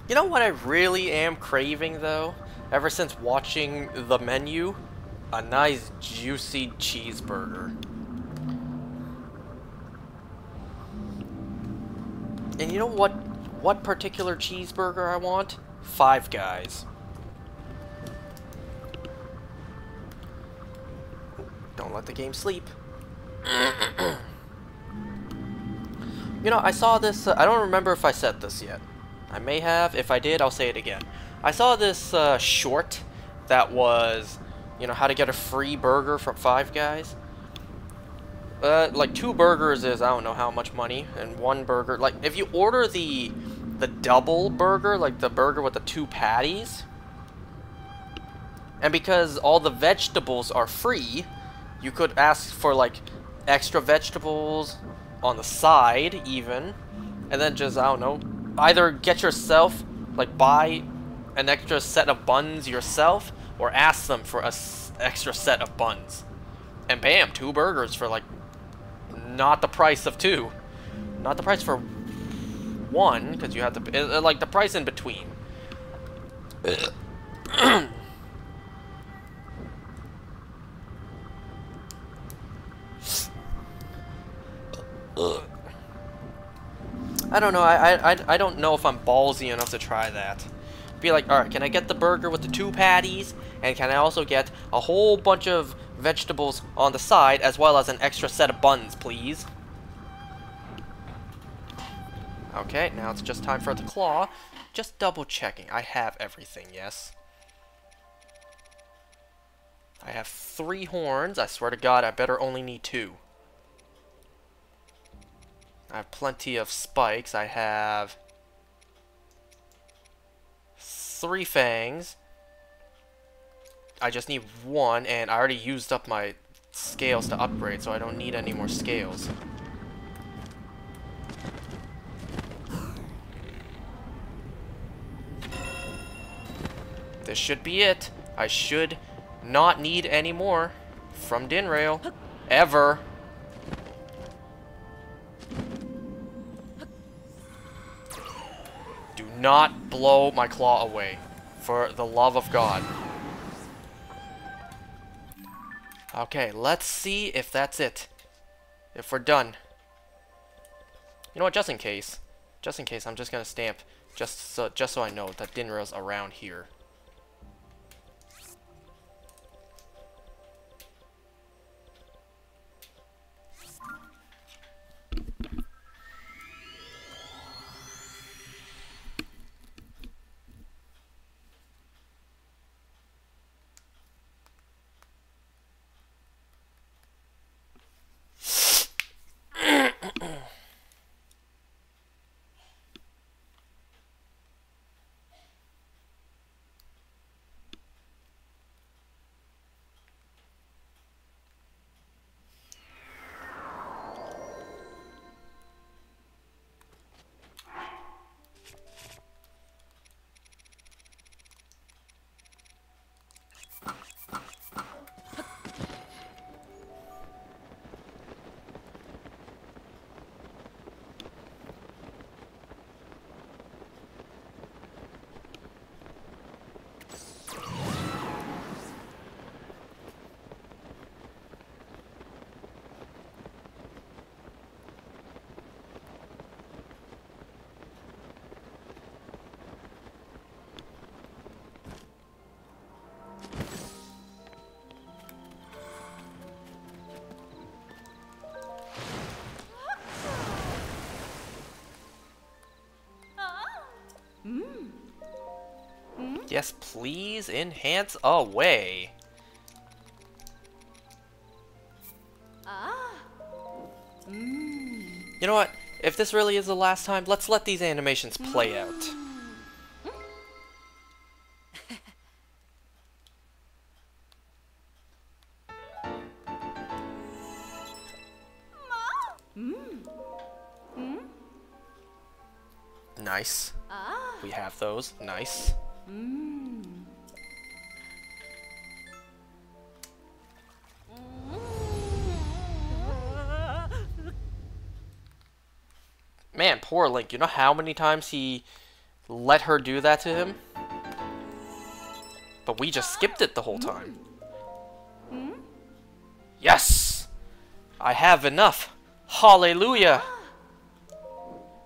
You know what I really am craving, though? Ever since watching the menu? A nice, juicy cheeseburger. And you know what particular cheeseburger I want? Five Guys. Don't let the game sleep. You know, I saw this, I don't remember if I said this yet. I may have. If I did, I'll say it again. I saw this short that was, you know, how to get a free burger from Five Guys. Like 2 burgers is, I don't know how much money, and 1 burger, like, if you order the double burger, like the burger with the 2 patties, and because all the vegetables are free, you could ask for, like, extra vegetables on the side, even, and then just, I don't know, either get yourself, like, buy an extra set of buns yourself, or ask them for a extra set of buns. And bam, 2 burgers for, like, not the price of 2. Not the price for 1, because you have to, like, the price in between. I don't know, I don't know if I'm ballsy enough to try that. Be like, alright, can I get the burger with the 2 patties? And can I also get a whole bunch of vegetables on the side, as well as an extra set of buns, please? Okay, now it's just time for the claw. Just double checking. I have everything, yes? I have 3 horns. I swear to God, I better only need 2. I have plenty of spikes. I have 3 fangs. I just need 1, and I already used up my scales to upgrade, so I don't need any more scales. This should be it. I should not need any more from Dinraal. Ever. Do not blow my claw away. For the love of God. Okay, let's see if that's it. If we're done. You know what, just in case, I'm just gonna stamp just so I know that Dinraal's around here. Yes, please enhance away. You know what? If this really is the last time, let's let these animations play out. Nice. We have those. Nice. Man, poor Link. You know how many times he let her do that to him? But we just skipped it the whole time. Yes! I have enough. Hallelujah!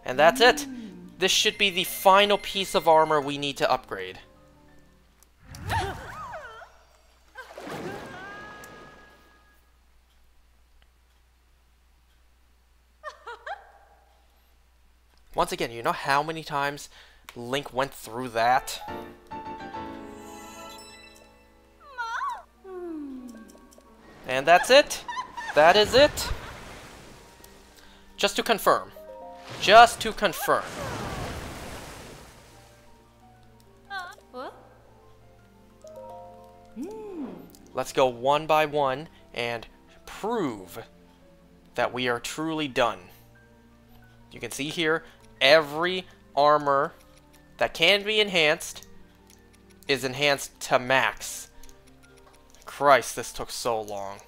And that's it. This should be the final piece of armor we need to upgrade. Once again, you know how many times Link went through that? And that's it. That is it. Just to confirm. Just to confirm. Let's go one by one and prove that we are truly done. You can see here, every armor that can be enhanced is enhanced to max. Christ, this took so long.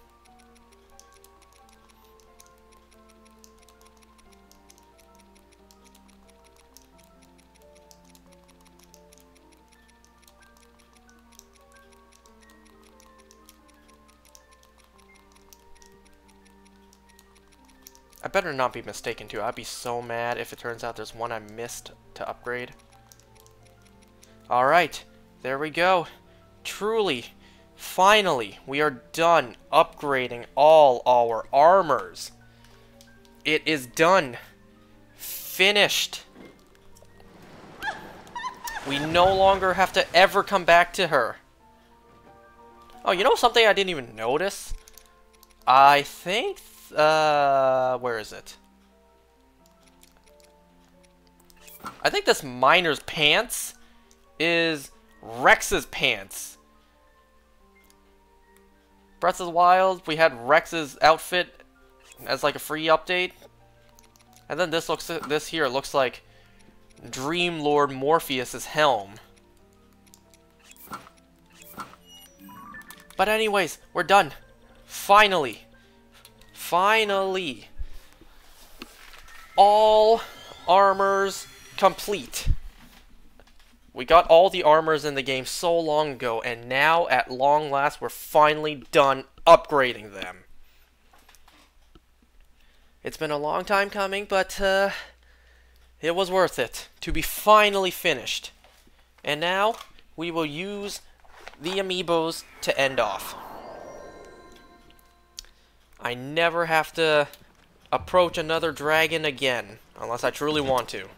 I better not be mistaken too. I'd be so mad if it turns out there's one I missed to upgrade. Alright, there we go. Truly, finally, we are done upgrading all our armors. It is done. Finished. We no longer have to ever come back to her. Oh, you know something I didn't even notice? I think, where is it? I think this miner's pants is Rex's pants. Breath of the Wild, we had Rex's outfit as like a free update. And then this here looks like Dream Lord Morpheus's helm. But anyways, we're done. Finally. Finally. All armors complete. We got all the armors in the game so long ago, and now, at long last, we're finally done upgrading them. It's been a long time coming, but, it was worth it to be finally finished. And now, we will use the amiibos to end off. I never have to approach another dragon again, unless I truly want to.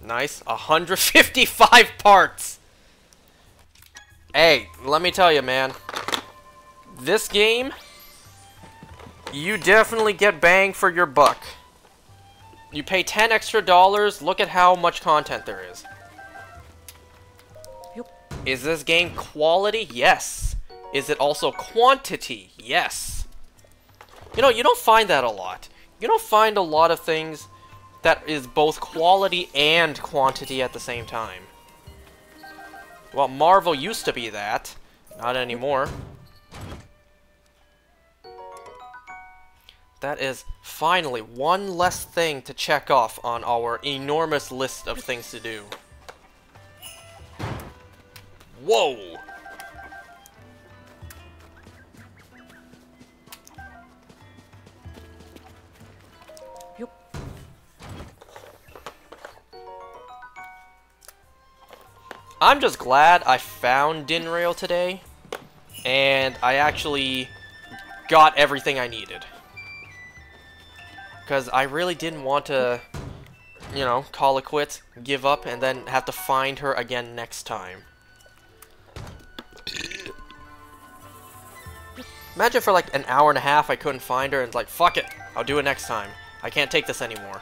Nice, 155 parts! Hey, let me tell you, man. This game, you definitely get bang for your buck. You pay $10 extra, look at how much content there is. Is this game quality? Yes. Is it also quantity? Yes. You know, you don't find that a lot. You don't find a lot of things that is both quality and quantity at the same time. Well, Marvel used to be that. Not anymore. That is finally one less thing to check off on our enormous list of things to do. Whoa! I'm just glad I found Dinraal today, and I actually got everything I needed. Because I really didn't want to, you know, call it quits, give up, and then have to find her again next time. Imagine for like an hour and a half I couldn't find her and like, fuck it, I'll do it next time. I can't take this anymore.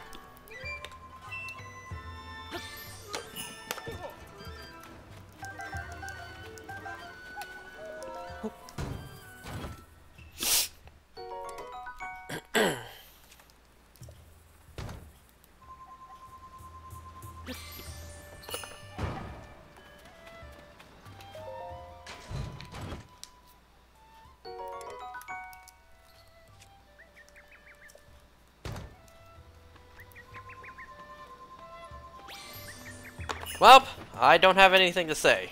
Well, I don't have anything to say.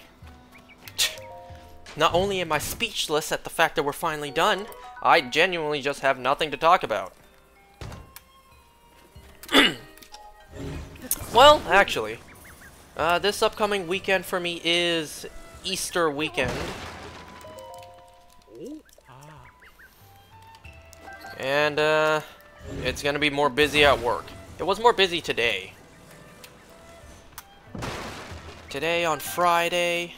Not only am I speechless at the fact that we're finally done, I genuinely just have nothing to talk about. Well, actually, this upcoming weekend for me is Easter weekend. And, it's gonna be more busy at work. It was more busy today. Today on Friday.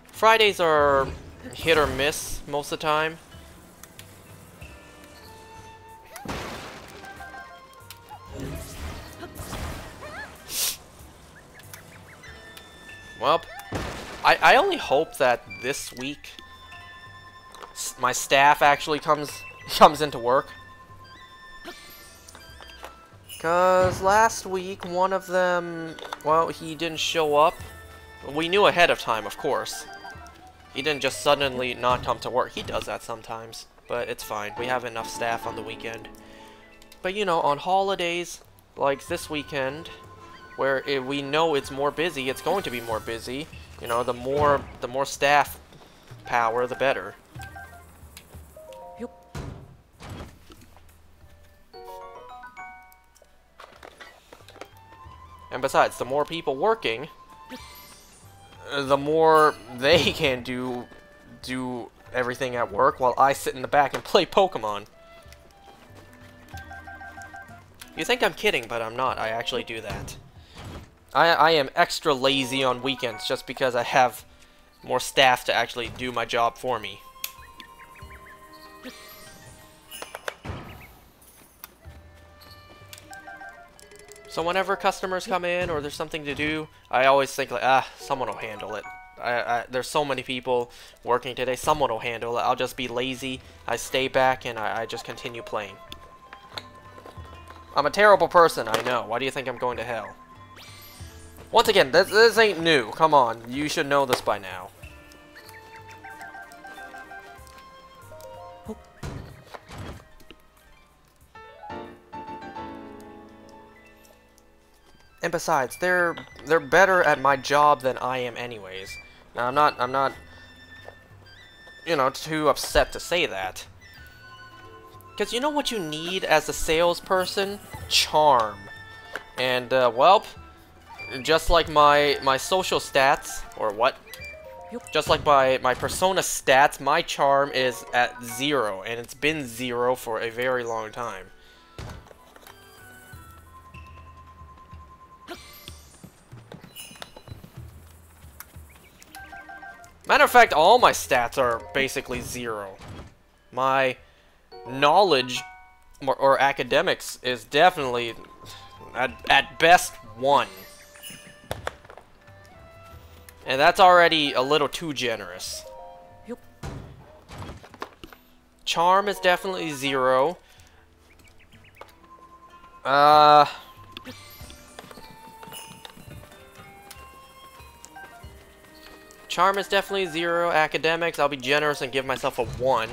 Fridays are hit or miss most of the time. Well, I only hope that this week my staff actually comes into work. Because last week, one of them, well, he didn't show up. We knew ahead of time, of course. He didn't just suddenly not come to work. He does that sometimes, but it's fine. We have enough staff on the weekend. But, you know, on holidays, like this weekend, where we know it's more busy, it's going to be more busy, You know, the more staff power, the better. And besides, the more people working, the more they can do everything at work while I sit in the back and play Pokemon. You think I'm kidding, but I'm not. I actually do that. I am extra lazy on weekends just because I have more staff to actually do my job for me. So whenever customers come in or there's something to do, I always think like, someone will handle it. There's so many people working today, someone will handle it. I'll just be lazy, I stay back, and I just continue playing. I'm a terrible person, I know. Why do you think I'm going to hell? Once again, this ain't new. Come on, you should know this by now. And besides, they're better at my job than I am anyways. Now, I'm not, you know, too upset to say that. Because you know what you need as a salesperson? Charm. And, well, just like my social stats, or what? Just like my persona stats, my charm is at 0, and it's been 0 for a very long time. Matter of fact, all my stats are basically 0. My knowledge or academics is definitely at best 1. And that's already a little too generous. Charm is definitely 0. Charm is definitely 0. Academics, I'll be generous and give myself a 1.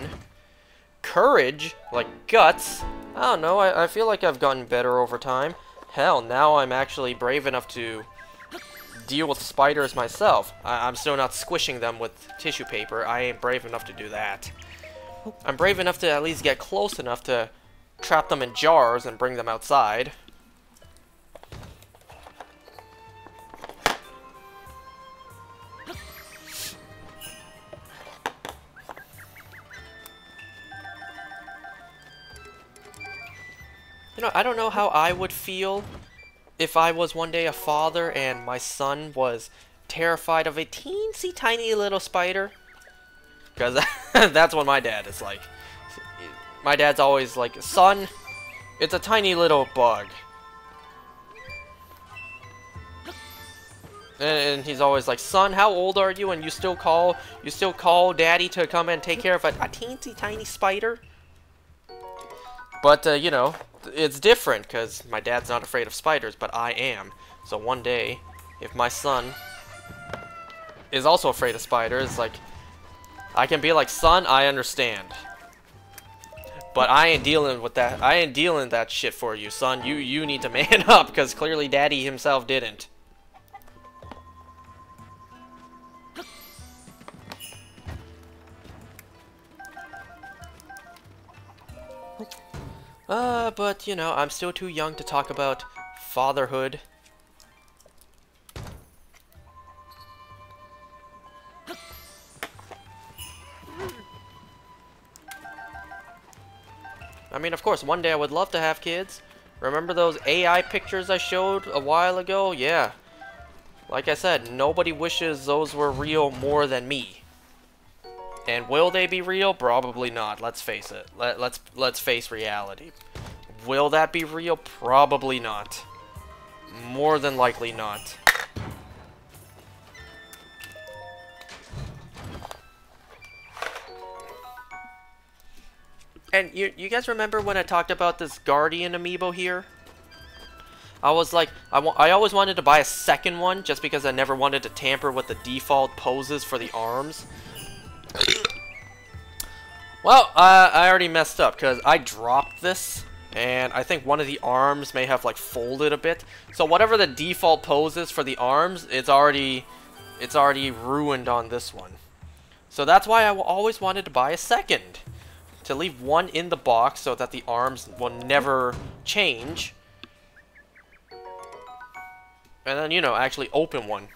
Courage, like guts, I don't know, I feel like I've gotten better over time. Hell, now I'm actually brave enough to deal with spiders myself. I'm still not squishing them with tissue paper. I ain't brave enough to do that. I'm brave enough to at least get close enough to trap them in jars and bring them outside. You know, I don't know how I would feel if I was one day a father and my son was terrified of a teensy tiny little spider. Because that's what my dad is like. My dad's always like, son, it's a tiny little bug. And he's always like, son, how old are you? And you still call daddy to come and take care of a teensy tiny spider? But, you know, it's different, because my dad's not afraid of spiders, but I am. So one day, if my son is also afraid of spiders, like, I can be like, son, I understand. But I ain't dealing with that. I ain't dealing that shit for you, son. You need to man up, because clearly daddy himself didn't. But, you know, I'm still too young to talk about fatherhood. I mean, of course, one day I would love to have kids. Remember those AI pictures I showed a while ago? Yeah. Like I said, nobody wishes those were real more than me. And will they be real? Probably not. Let's face it. Let's face reality. Will that be real? Probably not. More than likely not. And you guys remember when I talked about this Guardian amiibo here? I was like, I always wanted to buy a second one just because I never wanted to tamper with the default poses for the arms. Well, I already messed up because I dropped this, and I think one of the arms may have like folded a bit. So whatever the default pose is for the arms, it's already it's already ruined on this one. So that's why I always wanted to buy a second. To leave one in the box so that the arms will never change. And then, you know, actually open one.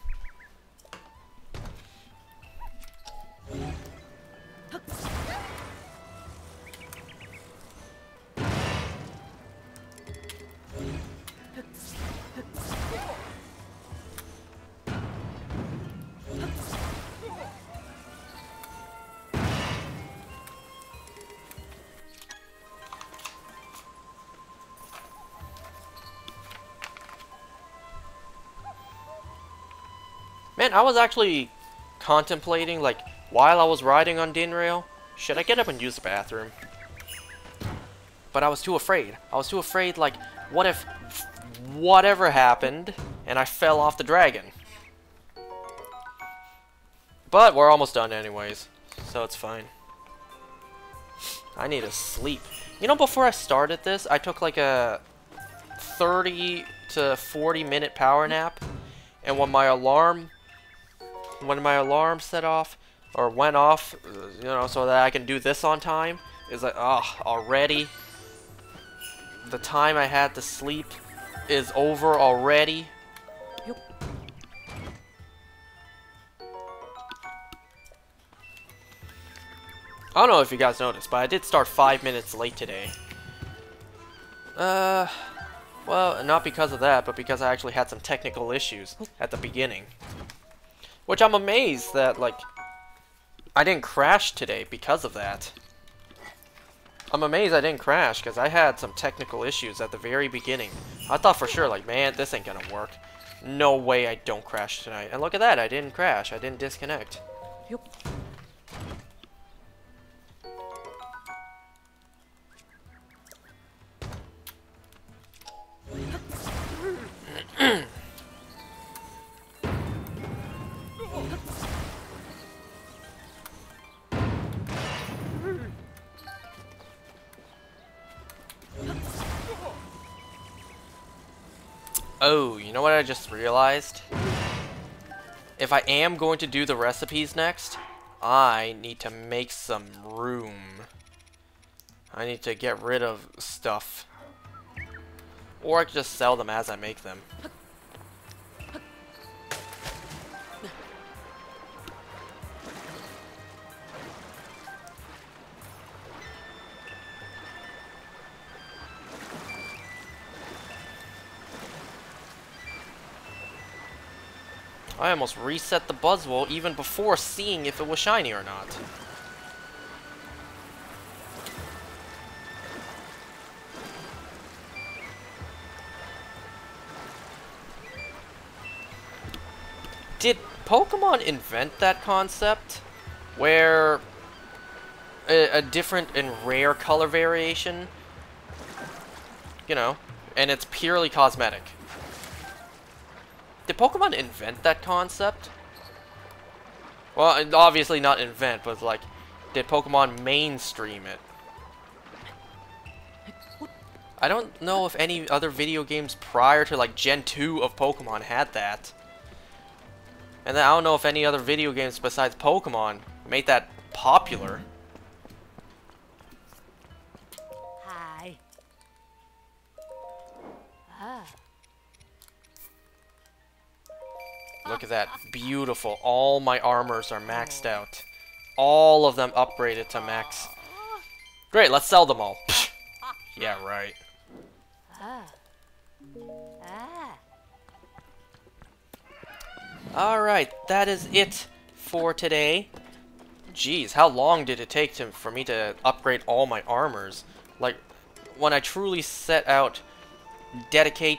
Man, I was actually contemplating, like, while I was riding on Dinraal, should I get up and use the bathroom? But I was too afraid. I was too afraid, like, what if whatever happened and I fell off the dragon? But we're almost done anyways, so it's fine. I need to sleep. You know, before I started this, I took like a 30 to 40 minute power nap, and when my alarm set off or went off, you know, so that I can do this on time, is like, oh, already the time I had to sleep is over already. Yep. I don't know if you guys noticed, but I did start 5 minutes late today. Well, not because of that, but because I actually had some technical issues at the beginning. Which I'm amazed that, like, I didn't crash today because of that. I'm amazed I didn't crash because I had some technical issues at the very beginning. I thought for sure, like, man, this ain't gonna work. No way I don't crash tonight. And look at that, I didn't crash. I didn't disconnect. Yep. Oh, you know what I just realized? If I am going to do the recipes next, I need to make some room. I need to get rid of stuff. Or I could just sell them as I make them. I almost reset the Buzzwole even before seeing if it was shiny or not. Did Pokemon invent that concept? Where a different and rare color variation? You know, and it's purely cosmetic. Did Pokemon invent that concept? Well, obviously not invent, but like, did Pokemon mainstream it? I don't know if any other video games prior to like Gen 2 of Pokemon had that. And then I don't know if any other video games besides Pokemon made that popular. Hi. Look at that. Beautiful. All my armors are maxed out. All of them upgraded to max. Great, let's sell them all. Yeah, right. Alright, that is it for today. Jeez, how long did it take for me to upgrade all my armors? Like, when I truly set out, dedicate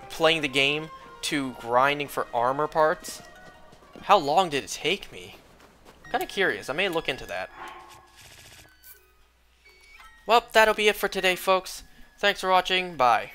playing the game to grinding for armor parts, how long did it take me? I'm kind of curious. I may look into that. Well, that'll be it for today, folks. Thanks for watching. Bye.